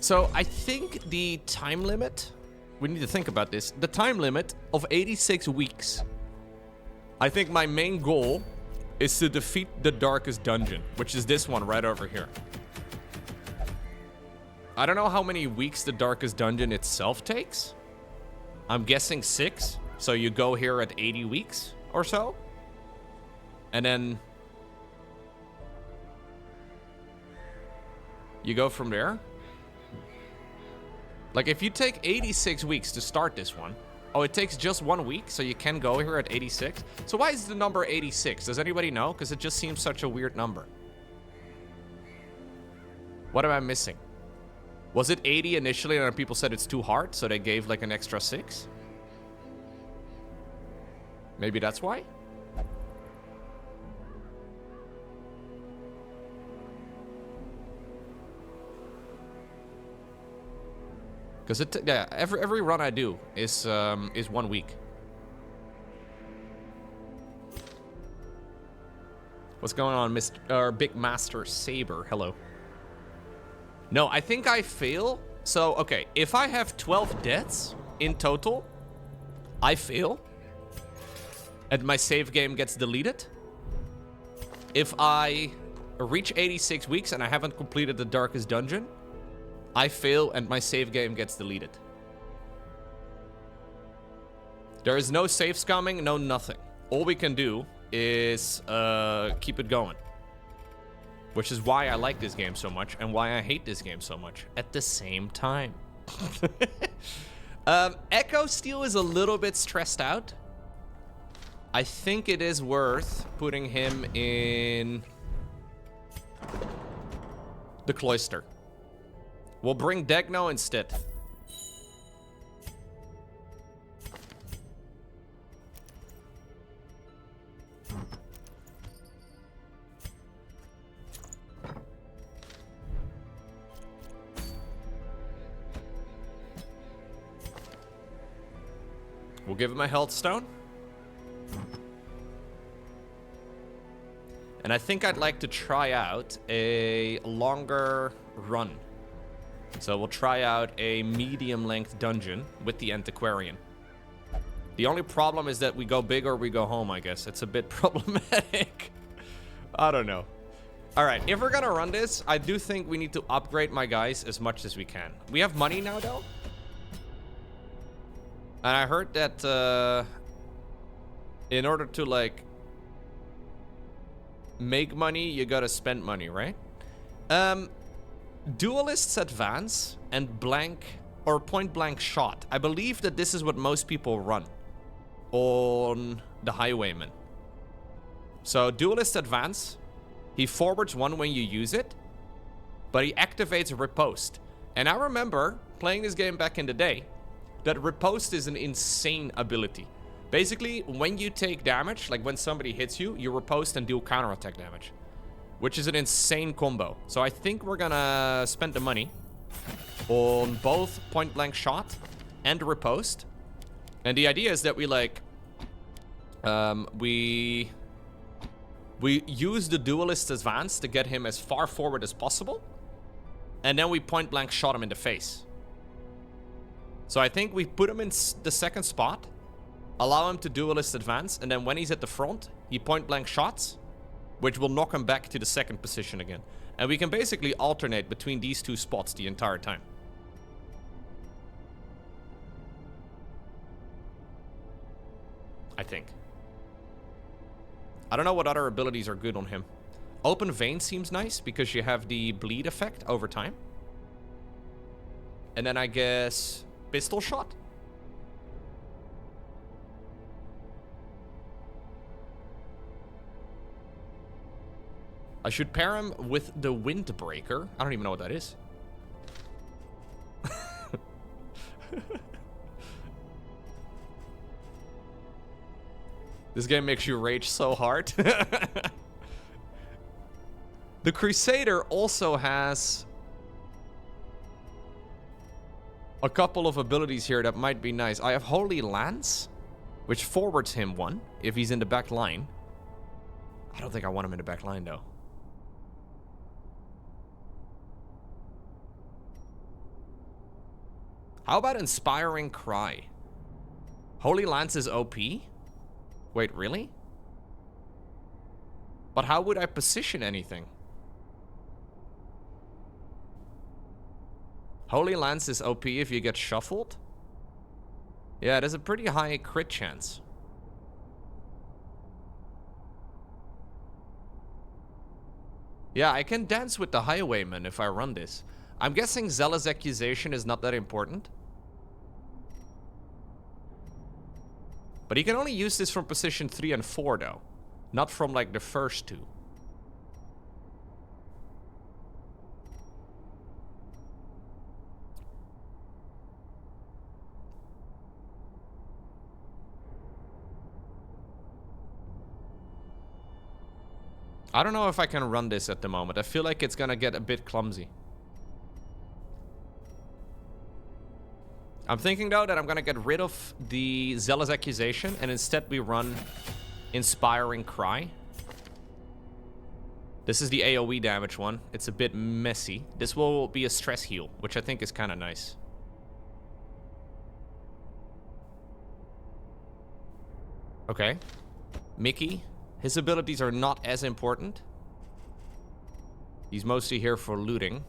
So I think the time limit, we need to think about this. The time limit of 86 weeks. I think my main goal is to defeat the darkest dungeon, which is this one right over here. I don't know how many weeks the darkest dungeon itself takes. I'm guessing 6. So you go here at 80 weeks or so. And then you go from there. Like, if you take 86 weeks to start this one. Oh, it takes just 1 week, so you can go here at 86. So why is the number 86? Does anybody know? Because it just seems such a weird number. What am I missing? Was it 80 initially and then people said it's too hard, so they gave like an extra 6? Maybe that's why? Because yeah, every run I do is 1 week. What's going on, Big Master Saber? Hello. No, I think I fail. So, okay, if I have 12 deaths in total, I fail. And my save game gets deleted. If I reach 86 weeks and I haven't completed the Darkest Dungeon, I fail and my save game gets deleted. There is no save scumming, no nothing. All we can do is keep it going. Which is why I like this game so much and why I hate this game so much at the same time. Echo Steel is a little bit stressed out. I think it is worth putting him in the Cloister. We'll bring Degno instead. We'll give him a health stone. And I think I'd like to try out a longer run. So we'll try out a medium-length dungeon with the Antiquarian. The only problem is that we go big or we go home, I guess. It's a bit problematic. I don't know. Alright, if we're gonna run this, I do think we need to upgrade my guys as much as we can. We have money now, though. And I heard that in order to, like, make money, you gotta spend money, right? Duelists Advance and blank or point blank shot. I believe that this is what most people run on the Highwayman. So Duelist Advance, he forwards one when you use it, but he activates Riposte. And I remember playing this game back in the day that Riposte is an insane ability. Basically, when you take damage, like when somebody hits you, you riposte and deal counterattack damage. Which is an insane combo. So I think we're gonna spend the money on both point blank shot and riposte. And the idea is that we like... we use the Duelist Advance to get him as far forward as possible. And then we point blank shot him in the face. So I think we put him in the second spot. Allow him to Duelist Advance, and then when he's at the front, he point blank shots, which will knock him back to the second position again. And we can basically alternate between these two spots the entire time. I think. I don't know what other abilities are good on him. Open Vein seems nice because you have the bleed effect over time. And then I guess Pistol Shot. I should pair him with the Windbreaker. I don't even know what that is. This game makes you rage so hard. The Crusader also has a couple of abilities here that might be nice. I have Holy Lance, which forwards him one if he's in the back line. I don't think I want him in the back line, though. How about Inspiring Cry? Holy Lance is OP? Wait, really? But how would I position anything? Holy Lance is OP if you get shuffled? Yeah, there's a pretty high crit chance. Yeah, I can dance with the Highwayman if I run this. I'm guessing Zealous Accusation is not that important. But he can only use this from position 3 and 4, though. Not from, like, the first two. I don't know if I can run this at the moment. I feel like it's gonna get a bit clumsy. I'm thinking, though, that I'm gonna get rid of the Zealous Accusation and instead we run Inspiring Cry. This is the AoE damage one. It's a bit messy. This will be a stress heal, which I think is kind of nice. Okay. Mickey. His abilities are not as important. He's mostly here for looting.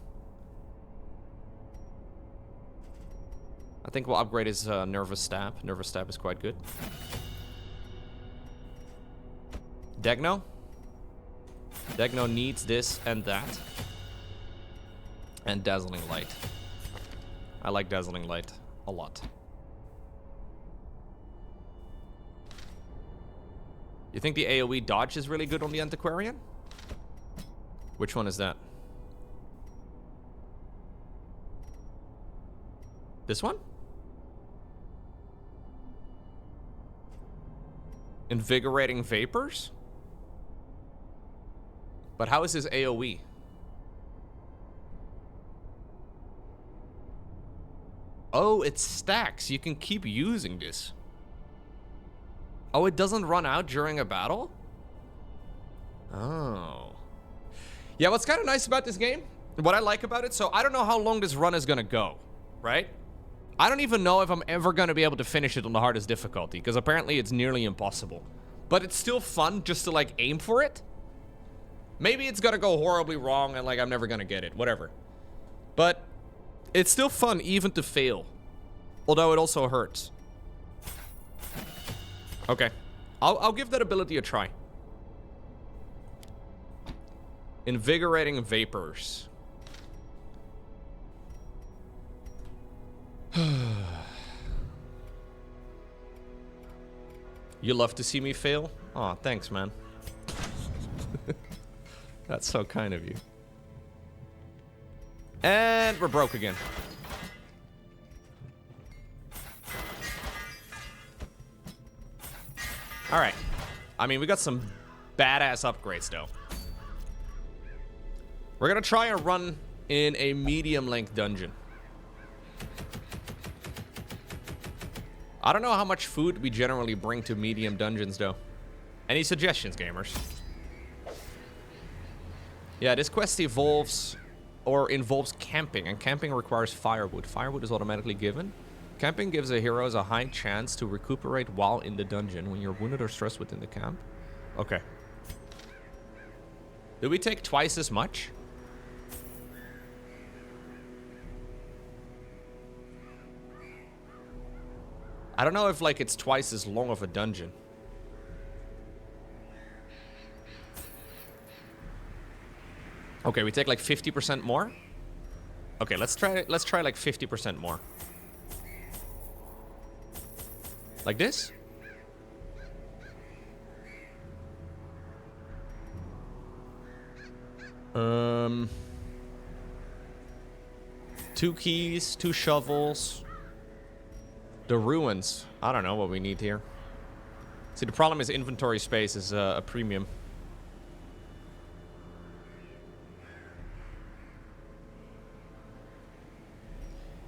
I think we'll upgrade his Nervous Stab. Nervous Stab is quite good. Degno. Degno needs this and that. And Dazzling Light. I like Dazzling Light a lot. You think the AoE dodge is really good on the Antiquarian? Which one is that? This one? Invigorating Vapors? But how is his AoE? Oh, it stacks. You can keep using this. Oh, it doesn't run out during a battle? Oh. Yeah, what's kind of nice about this game, what I like about it, so I don't know how long this run is gonna go, right? I don't even know if I'm ever gonna be able to finish it on the hardest difficulty, because apparently it's nearly impossible. But it's still fun just to, like, aim for it. Maybe it's gonna go horribly wrong and, like, I'm never gonna get it, whatever. But it's still fun even to fail. Although it also hurts. Okay. I'll give that ability a try. Invigorating Vapors. You love to see me fail? Aw, thanks, man. That's so kind of you. And we're broke again. Alright. I mean, we got some badass upgrades, though. We're gonna try and run in a medium-length dungeon. I don't know how much food we generally bring to medium dungeons, though. Any suggestions, gamers? Yeah, this quest involves camping, and camping requires firewood. Firewood is automatically given. Camping gives the heroes a high chance to recuperate while in the dungeon when you're wounded or stressed within the camp. Okay. Do we take twice as much? I don't know if, like, it's twice as long of a dungeon. Okay, we take like 50% more. Okay, let's try like 50% more. Like this? Two keys, 2 shovels. The ruins. I don't know what we need here. See, the problem is inventory space is a premium.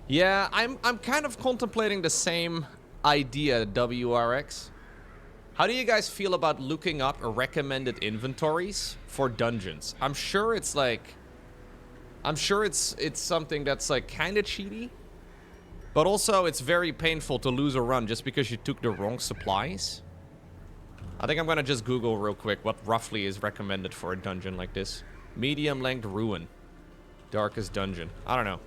Yeah, I'm kind of contemplating the same idea, WRX. How do you guys feel about looking up recommended inventories for dungeons? I'm sure it's like... I'm sure it's something that's like kind of cheaty. But also it's very painful to lose a run just because you took the wrong supplies. I think I'm gonna just Google real quick what roughly is recommended for a dungeon like this. Medium length ruin. Darkest dungeon. I don't know.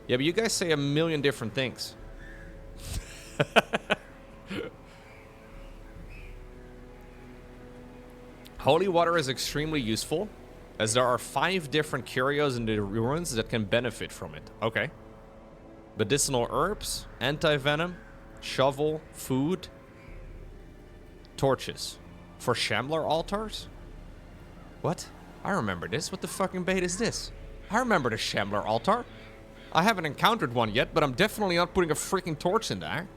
Yeah, but you guys say a million different things. Holy water is extremely useful, as there are 5 different curios in the ruins that can benefit from it. Okay. Medicinal herbs, anti-venom, shovel, food, torches. For Shambler altars? What? I remember this. What the fucking bait is this? I remember the Shambler altar. I haven't encountered one yet, but I'm definitely not putting a freaking torch in there.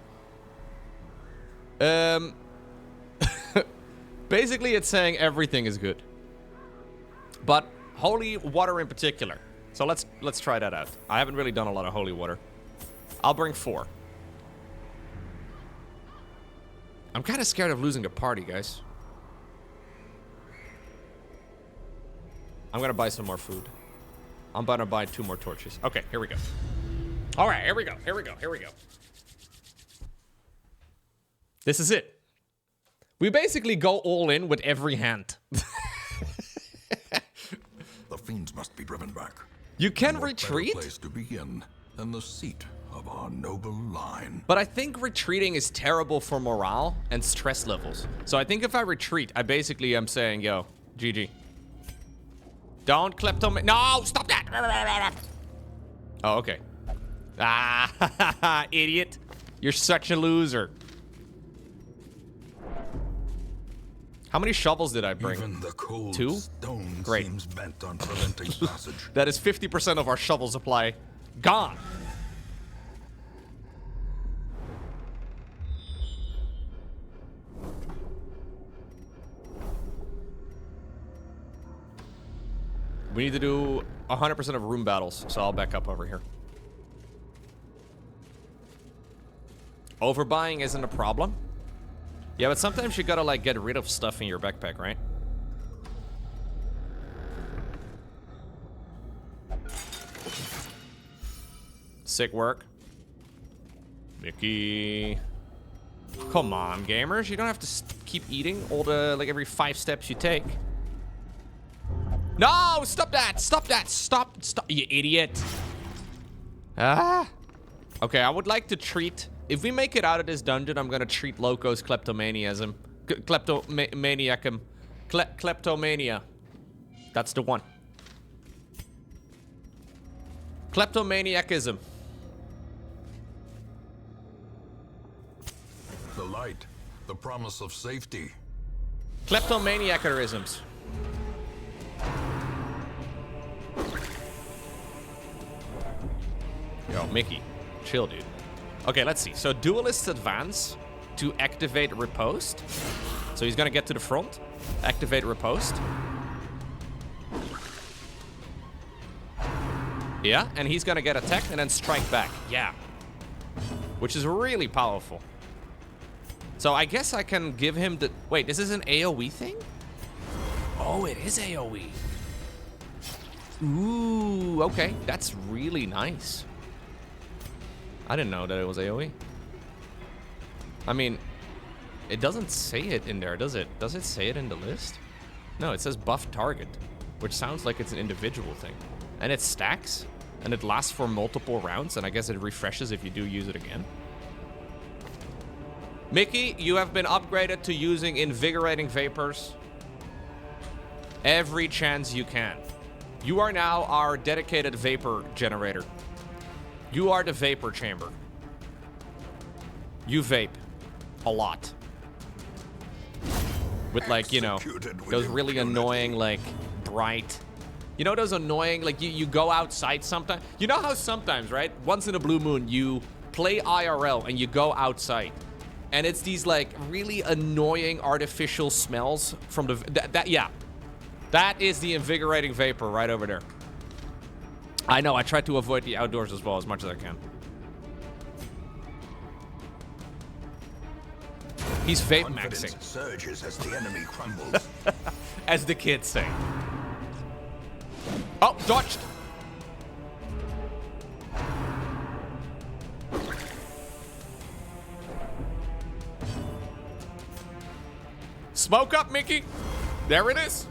Basically, it's saying everything is good. But holy water in particular. So let's try that out. I haven't really done a lot of holy water. I'll bring 4. I'm kind of scared of losing the party, guys. I'm gonna buy some more food. I'm about to buy 2 more torches. Okay, here we go. All right, here we go. Here we go. Here we go. This is it. We basically go all in with every hand. The fiends must be driven back. You can What retreat, better place to begin than the seat of our noble line. but I think retreating is terrible for morale and stress levels. So I think if I retreat, I basically am saying, yo, GG. Don't kleptomania. No, stop that. Oh, okay. Ah, idiot. You're such a loser. How many shovels did I bring? Even the cold 2? stone Great. seems bent on preventing passage. That is 50% of our shovel supply gone. We need to do 100% of room battles, so I'll back up over here. Overbuying isn't a problem. Yeah, but sometimes you gotta, like, get rid of stuff in your backpack, right? Sick work. Mickey. Come on, gamers. You don't have to keep eating all the, like, every 5 steps you take. No! Stop that! Stop that! Stop! Stop! You idiot! Ah! Okay, I would like to treat... If we make it out of this dungeon, I'm gonna treat Loco's kleptomaniaism. Kleptomaniacum. Kleptomania. That's the one. Kleptomaniacism. The light, the promise of safety. Kleptomaniacisms. Yo, Mickey. Chill, dude. Okay, let's see. So Duelist's advance to activate riposte. So he's gonna get to the front. Activate riposte. Yeah, and he's gonna get attacked and then strike back. Yeah. Which is really powerful. So I guess I can give him the... Wait, this is an AoE thing? Oh, it is AoE. Ooh, okay. That's really nice. I didn't know that it was AoE. I mean, it doesn't say it in there, does it? Does it say it in the list? No, it says buff target, which sounds like it's an individual thing. And it stacks, and it lasts for multiple rounds, and I guess it refreshes if you do use it again. Mickey, you have been upgraded to using invigorating vapors every chance you can. You are now our dedicated vapor generator. You are the vapor chamber. You vape a lot. With, like, you know, those really annoying, like, bright... You know those annoying, like, you go outside sometimes? You know how sometimes, right? Once in a blue moon, you play IRL and you go outside. And it's these, like, really annoying artificial smells from the... yeah. That is the invigorating vapor right over there. I know, I try to avoid the outdoors as well as much as I can. He's vape maxing. Surges as the enemy crumbles. As the kids say. Oh, dodged! Smoke up, Mickey! There it is!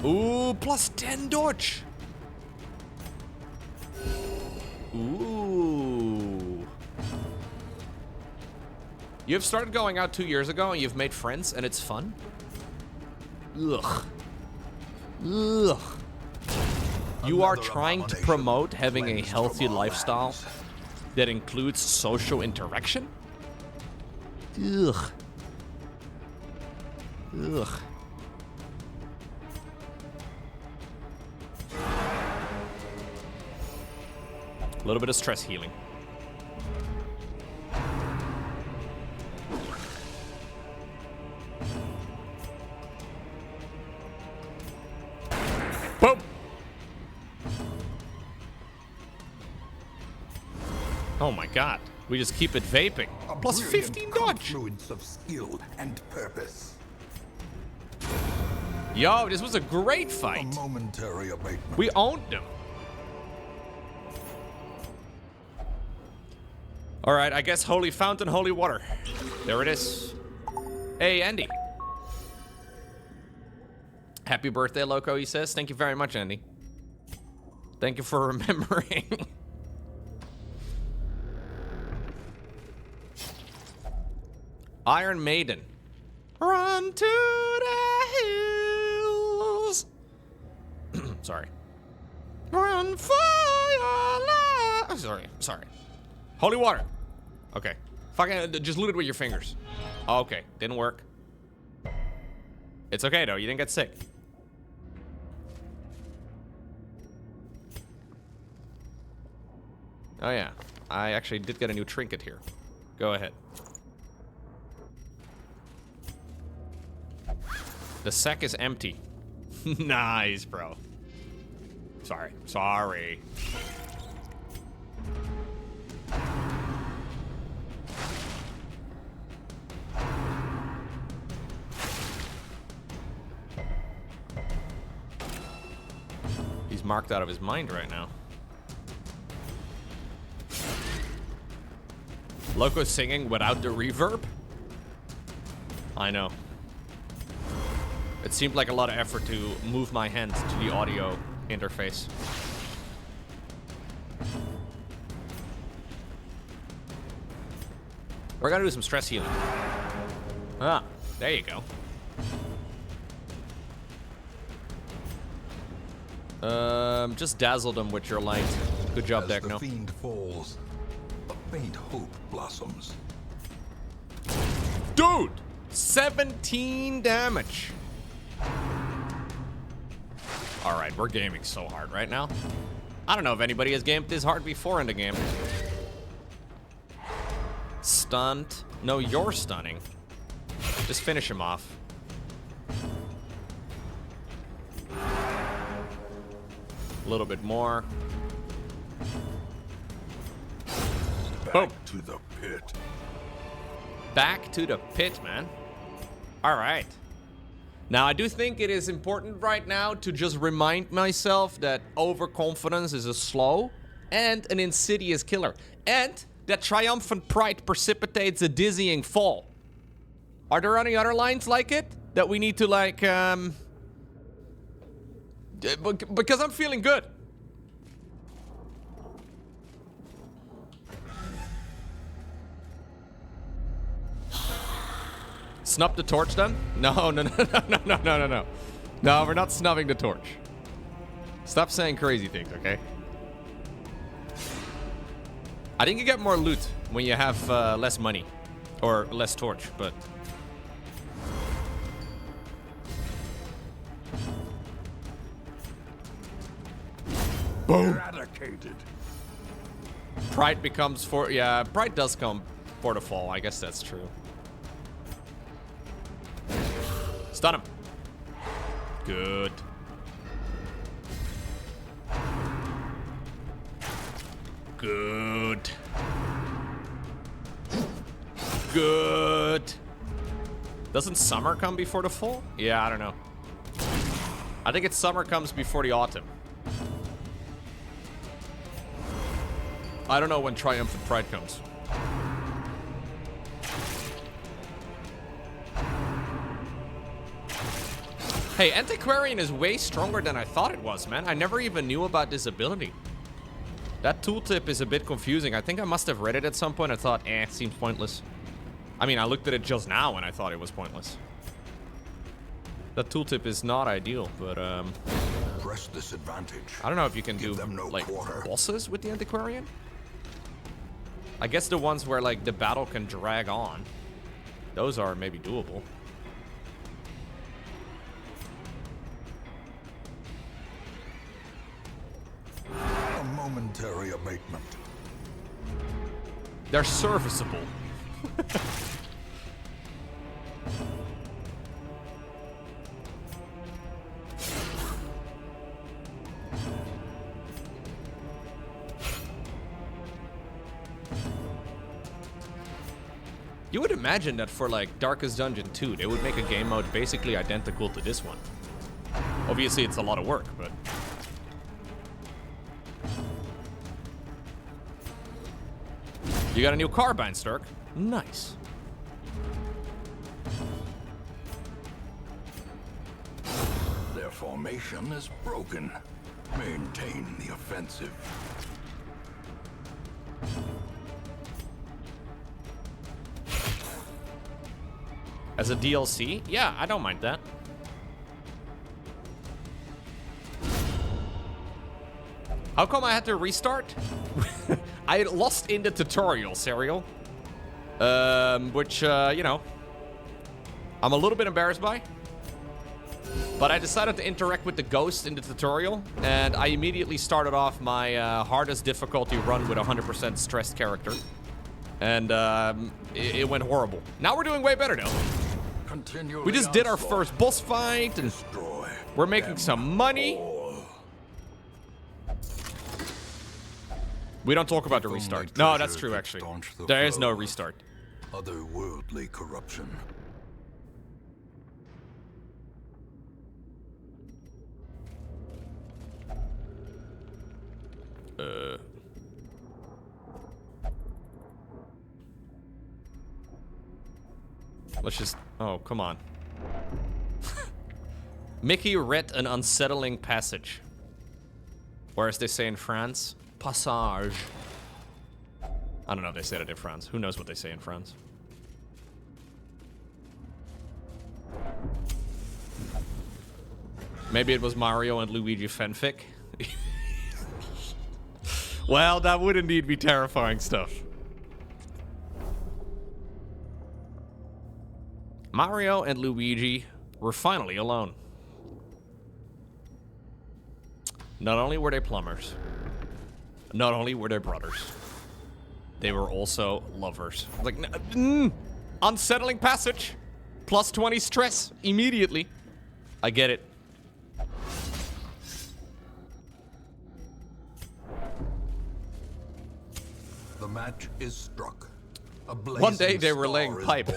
Ooh, plus 10 dodge! Ooh. You've started going out 2 years ago and you've made friends and it's fun? Ugh. Ugh. You are trying to promote having a healthy lifestyle that includes social interaction? Ugh. Ugh. A little bit of stress healing. Boom! Oh my god. We just keep it vaping. Plus 15 dodge! Confluence of skill and purpose. Yo, this was a great A fight. momentary abatement. We owned them. All right, I guess holy fountain, holy water. There it is. Hey, Andy. Happy birthday, Loco, he says. Thank you very much, Andy. Thank you for remembering. Iron Maiden. Run to the hills. Sorry. Run for your life. Sorry. Holy water. Okay. Fucking just loot it with your fingers. Okay, didn't work. It's okay though, you didn't get sick. Oh yeah, I actually did get a new trinket here. Go ahead. The sack is empty. Nice, bro. Sorry. He's marked out of his mind right now. Loco's singing without the reverb? I know. It seemed like a lot of effort to move my hands to the audio interface. We're gonna do some stress healing. Ah, there you go. Just dazzle them with your light. Good job, As the Decno. fiend falls, a faint hope blossoms. Dude! 17 damage. Alright, we're gaming so hard right now. I don't know if anybody has gamed this hard before in the game. Stunned. No, you're stunning. Just finish him off. A little bit more. Boom. Back to the pit. Back to the pit, man. All right. Now, I do think it is important right now to just remind myself that overconfidence is a slow and an insidious killer. And that triumphant pride precipitates a dizzying fall. Are there any other lines like it that we need to, like, because I'm feeling good. Snub the torch then? No. No, we're not snubbing the torch. Stop saying crazy things, okay? I think you get more loot when you have less money. Or less torch, but... Boom! Eradicated. Pride becomes for... Yeah, pride does come for the fall. I guess that's true. Stun him. Good. Good. Good. Doesn't summer come before the fall? Yeah, I don't know. I think it's summer comes before the autumn. I don't know when Triumphant Pride comes. Hey, Antiquarian is way stronger than I thought it was, man. I never even knew about this ability. That tooltip is a bit confusing. I think I must have read it at some point. I thought, it seems pointless. I mean, I looked at it just now and I thought it was pointless. That tooltip is not ideal, but, Press this advantage. I don't know if you can do, them no like, quarter. bosses with the Antiquarian? I guess the ones where, like, the battle can drag on. Those are maybe doable. A momentary abatement. They're serviceable. You would imagine that for like Darkest Dungeon 2, they would make a game mode basically identical to this one. Obviously, it's a lot of work, but... You got a new carbine, Stark. Nice. Their formation is broken. Maintain the offensive. As a DLC? Yeah, I don't mind that. How come I had to restart? I lost in the tutorial, Serial. Which, you know, I'm a little bit embarrassed by. But I decided to interact with the ghost in the tutorial, and I immediately started off my hardest difficulty run with a 100% stressed character. And it went horrible. Now we're doing way better, though. We just did our first boss fight, and we're making some money. We don't talk about the restart. No, that's true, actually. There is no restart. Otherworldly corruption. Let's just... Oh, come on. Mickey read an unsettling passage. Or as they say in France, passage. I don't know if they say that in France. Who knows what they say in France? Maybe it was Mario and Luigi fanfic. Well, that would indeed be terrifying stuff. Mario and Luigi were finally alone. Not only were they plumbers, not only were they brothers, they were also lovers. Like, unsettling passage. Plus 20 stress immediately. I get it. The match is struck. One day they were laying pipe.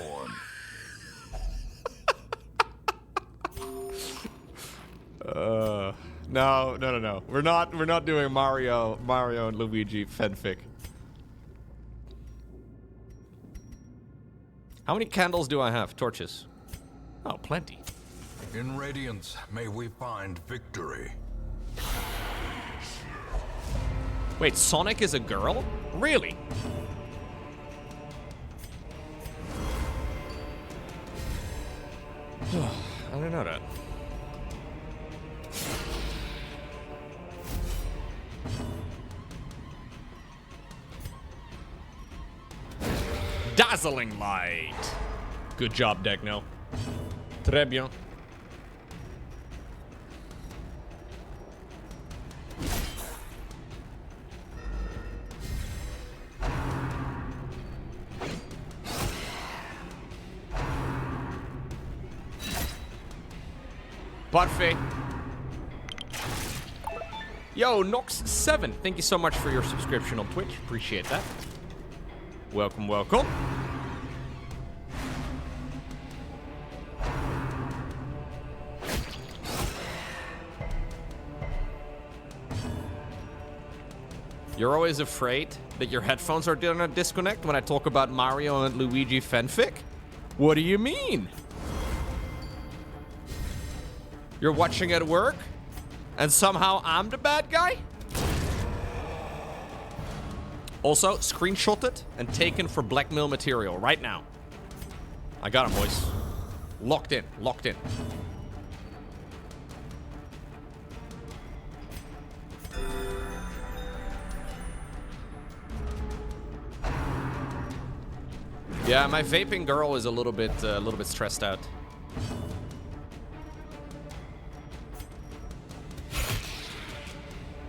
No. We're not doing Mario and Luigi fanfic. How many candles do I have? Torches. Oh, plenty. In Radiance, may we find victory. Wait, Sonic is a girl? Really? I didn't know that. Dazzling light. Good job, Degno. Très bien. Parfait. Yo, Nox7, thank you so much for your subscription on Twitch. Appreciate that. Welcome, welcome. You're always afraid that your headphones are gonna disconnect when I talk about Mario and Luigi fanfic? What do you mean? You're watching at work, and somehow I'm the bad guy? Also, screenshot it and taken for blackmail material right now. I got him, boys. Locked in, locked in. Yeah, my vaping girl is a little bit stressed out.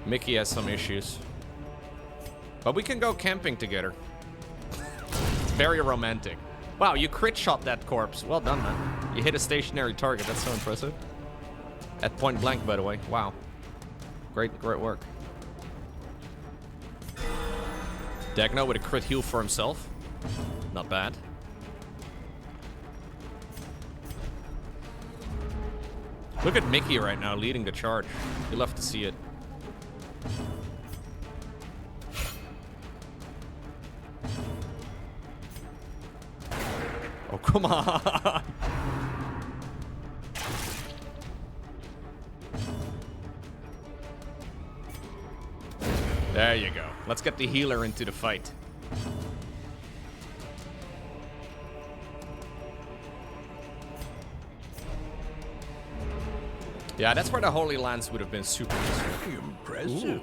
Mickey has some issues. But we can go camping together. It's very romantic. Wow, you crit shot that corpse. Well done, man. You hit a stationary target. That's so impressive. At point blank, by the way. Wow. Great work. Degno with a crit heal for himself. Not bad. Look at Mickey right now leading the charge. You'll have to see it. Oh, come on. There you go. Let's get the healer into the fight. Yeah, that's where the Holy Lance would have been super useful. Impressive. Ooh.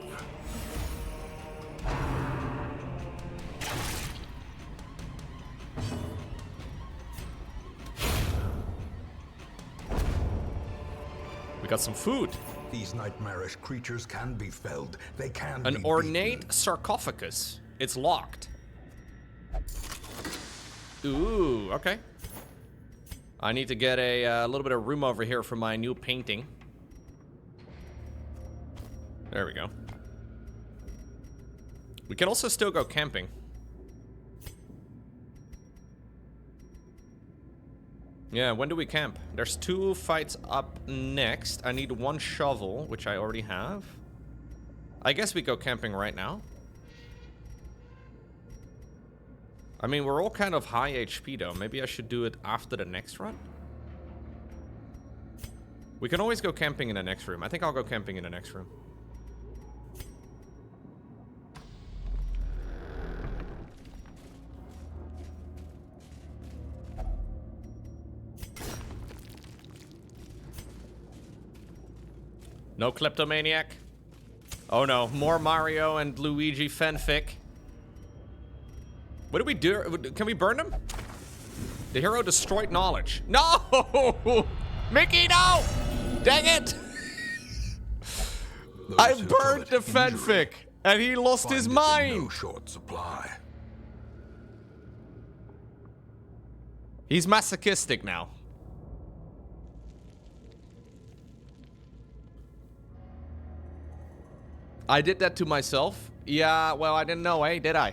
We got some food. These nightmarish creatures can be felled. They can be An ornate beaten. sarcophagus. It's locked. Ooh, okay. I need to get a little bit of room over here for my new painting. There we go. We can also still go camping. Yeah, when do we camp? There's 2 fights up next. I need 1 shovel, which I already have. I guess we go camping right now. I mean, we're all kind of high HP though. Maybe I should do it after the next run. We can always go camping in the next room. I think I'll go camping in the next room. No kleptomaniac. Oh no, more Mario and Luigi fanfic. What do we do? Can we burn them? The hero destroyed knowledge. No! Mickey, no! Dang it! I burned the fanfic, and he lost his mind. No short supply. He's masochistic now. I did that to myself. Yeah, well, I didn't know, eh? Did I?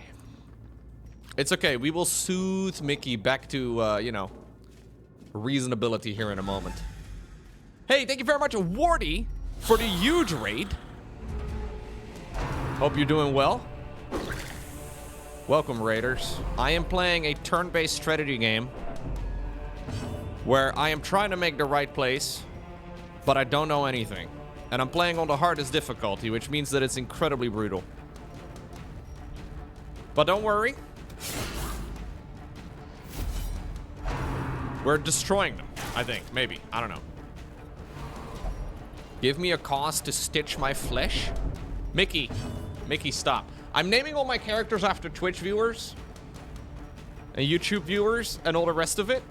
It's okay. We will soothe Mickey back to, you know, reasonability here in a moment. Hey, thank you very much, Wardy, for the huge raid. Hope you're doing well. Welcome, Raiders. I am playing a turn-based strategy game where I am trying to make the right place, but I don't know anything. And I'm playing on the hardest difficulty, which means that it's incredibly brutal. But don't worry. We're destroying them, I think. Maybe. I don't know. Give me a cause to stitch my flesh. Mickey. Mickey, stop. I'm naming all my characters after Twitch viewers and YouTube viewers and all the rest of it.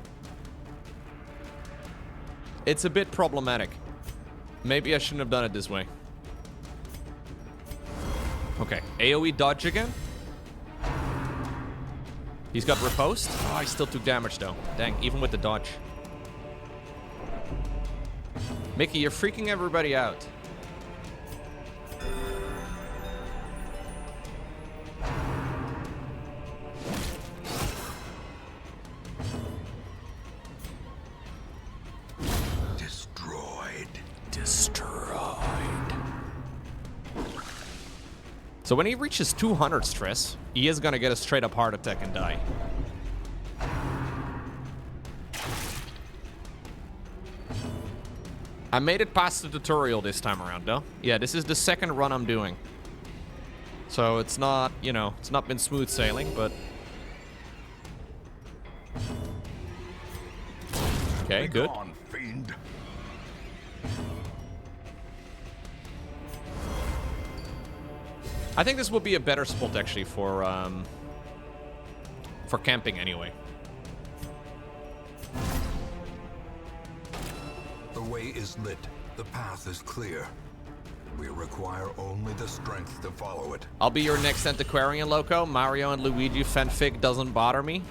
It's a bit problematic. Maybe I shouldn't have done it this way. Okay, AoE dodge again. He's got riposte. Oh, he still took damage though. Dang, even with the dodge. Mickey, you're freaking everybody out. So when he reaches 200 stress, he is gonna get a straight up heart attack and die. I made it past the tutorial this time around, though. Yeah, this is the second run I'm doing. So it's not, you know, it's not been smooth sailing, but... Okay, good. Be gone, fiend. I think this will be a better spot actually for camping anyway. The way is lit. The path is clear. We require only the strength to follow it. I'll be your next antiquarian, Loco. Mario and Luigi fanfic doesn't bother me.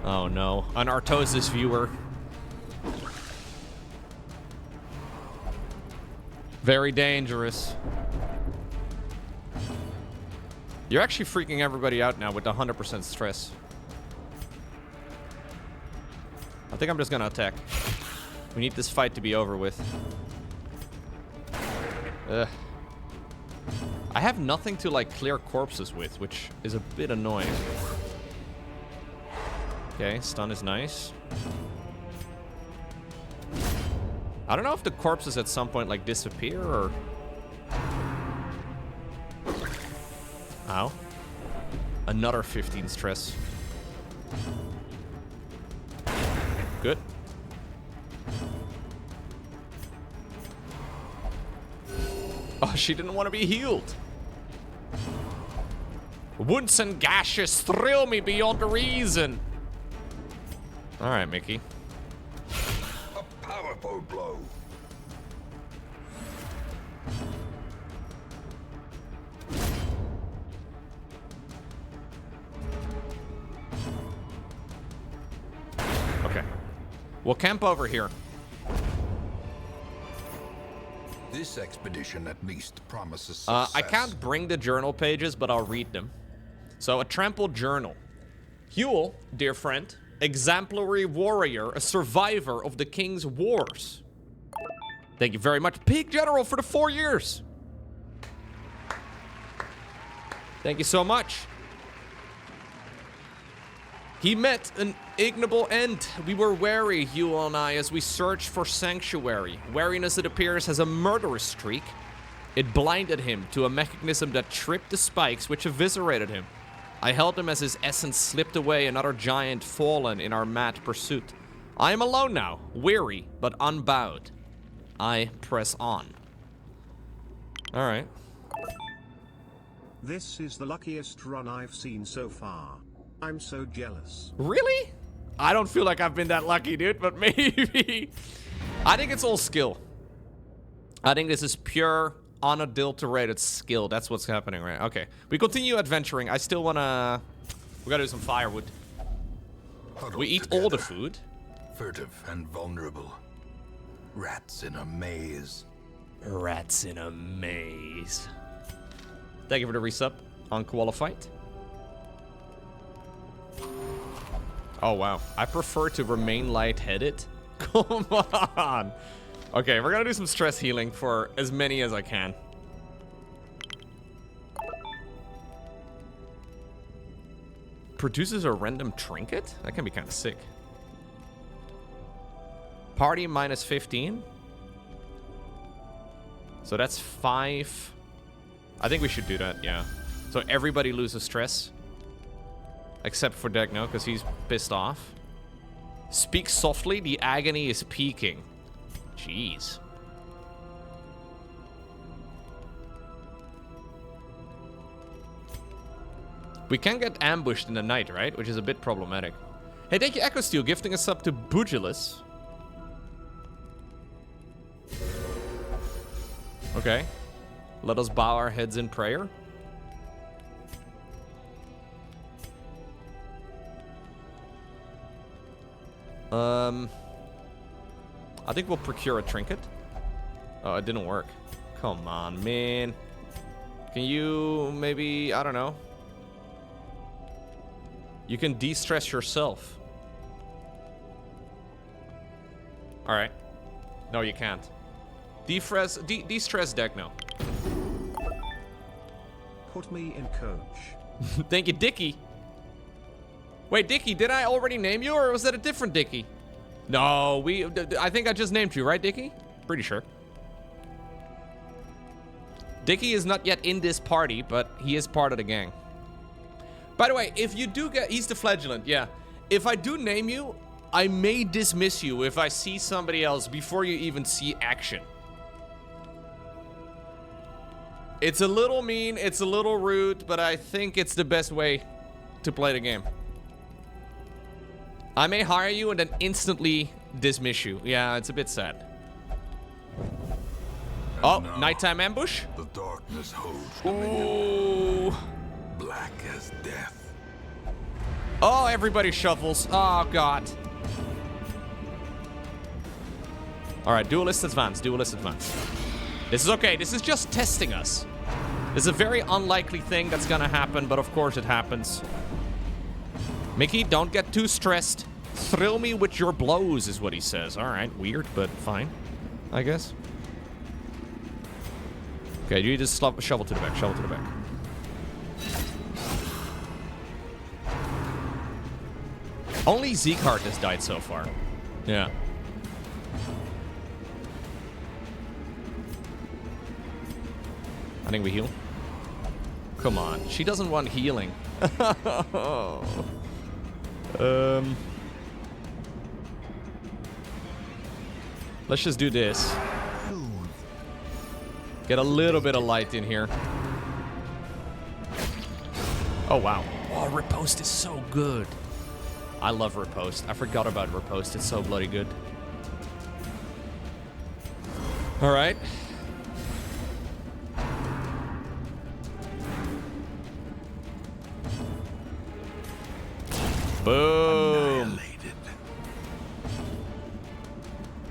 Oh no, an Artosis viewer. Very dangerous. You're actually freaking everybody out now with the 100% stress. I think I'm just gonna attack. We need this fight to be over with. Ugh. I have nothing to, like, clear corpses with, which is a bit annoying. Okay, stun is nice. I don't know if the corpses at some point, like, disappear, or... Ow. Another 15 stress. Good. Oh, she didn't want to be healed. Wounds and gashes thrill me beyond reason. All right, Mickey. A powerful blow. Okay. We'll camp over here. This expedition at least promises success. I can't bring the journal pages, but I'll read them. So, a trampled journal. Huel, dear friend, exemplary warrior, a survivor of the king's wars. Thank you very much, Pig General, for the 4 years. Thank you so much. He met an ignoble end. We were wary, Huel and I, as we searched for sanctuary. Wariness, it appears, has a murderous streak. It blinded him to a mechanism that tripped the spikes which eviscerated him. I held him as his essence slipped away, another giant fallen in our mad pursuit. I am alone now, weary but unbowed. I press on. Alright. This is the luckiest run I've seen so far. I'm so jealous. Really? I don't feel like I've been that lucky, dude, but maybe. I think it's all skill. I think this is pure, unadulterated skill. That's what's happening, right? Okay. We continue adventuring. I still wanna... We gotta do some firewood. Huddled We eat together, all the food. furtive and vulnerable. Rats in a maze. Rats in a maze. Thank you for the resub. Unqualified. Oh, wow. I prefer to remain lightheaded. Come on. Okay, we're gonna do some stress healing for as many as I can. Produces a random trinket? That can be kind of sick. Party minus 15. So that's 5. I think we should do that, yeah. So everybody loses stress. Except for Degno, because he's pissed off. Speak softly, the agony is peaking. Jeez. We can get ambushed in the night, right? Which is a bit problematic. Hey, thank you, Echo Steel, gifting us up to Bugilus. Okay. Let us bow our heads in prayer. I think we'll procure a trinket. Oh, it didn't work. Come on, man. Can you maybe, I don't know. You can de-stress yourself. All right. No, you can't. De-stress Degno. Put me in coach. Thank you, Dickie. Wait, Dickie, did I already name you, or was that a different Dickie? No, I think I just named you, right, Dickie? Pretty sure. Dickie is not yet in this party, but he is part of the gang. By the way, if you do get... He's the flagellant, yeah. If I do name you, I may dismiss you if I see somebody else before you even see action. It's a little mean, it's a little rude, but I think it's the best way to play the game. I may hire you and then instantly dismiss you. Yeah, it's a bit sad. Oh, nighttime ambush? The darkness holds dominion. Ooh. Black as death. Oh, everybody shuffles. Oh, God. All right, duelist advance, duelist advance. This is okay. This is just testing us. This is a very unlikely thing that's gonna happen, but of course it happens. Mickey, don't get too stressed. Thrill me with your blows is what he says. All right, weird, but fine, I guess. Okay, you just shovel to the back, shovel to the back. Only Zekart has died so far. Yeah. I think we heal. Come on, she doesn't want healing. Let's just do this. Get a little bit of light in here. Oh, wow. Oh, riposte is so good. I love riposte. I forgot about riposte. It's so bloody good. All right. Boom.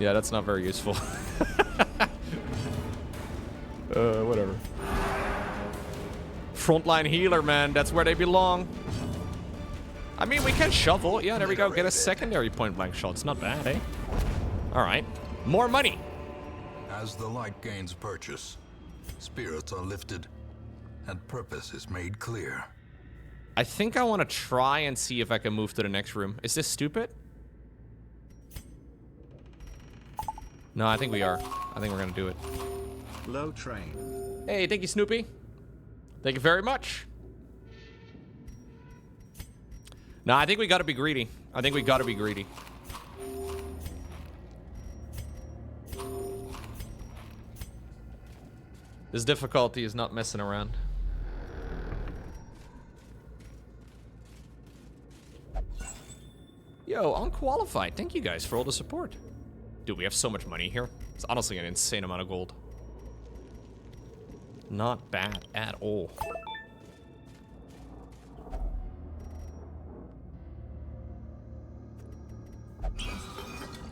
Yeah, that's not very useful. Whatever. Frontline healer, man. That's where they belong. I mean, we can shovel. Yeah, there we go. Get a secondary point-blank shot. It's not bad, eh? All right. More money. As the light gains purchase, spirits are lifted, and purpose is made clear. I think I want to try and see if I can move to the next room. Is this stupid? No, I think we are. I think we're going to do it. Low train. Hey, thank you, Snoopy. Thank you very much. No, I think we got to be greedy. I think we got to be greedy. This difficulty is not messing around. Yo, unqualified. Thank you guys for all the support. Dude, we have so much money here. It's honestly an insane amount of gold. Not bad at all.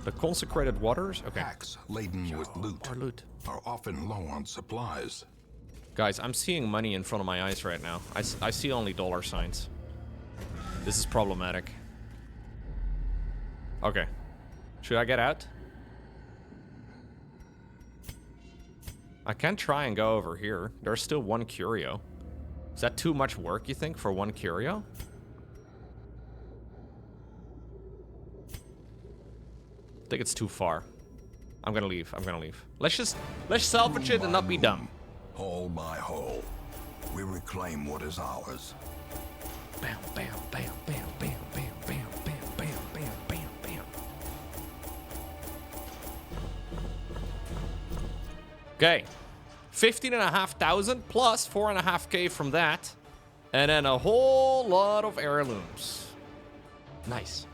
The consecrated waters? Okay. Packs laden with loot, Our loot. are often low on supplies. Guys, I'm seeing money in front of my eyes right now. I see only dollar signs. This is problematic. Okay. Should I get out? I can try and go over here. There's still one curio. Is that too much work, you think, for one curio? I think it's too far. I'm gonna leave. I'm gonna leave. Let's salvage it and not be dumb. Hole by hole, we reclaim what is ours. Bam, bam, bam, bam, bam, bam, bam, bam, bam, bam, bam, bam. Okay. 15,500 plus 4.5K from that. And then a whole lot of heirlooms. Nice.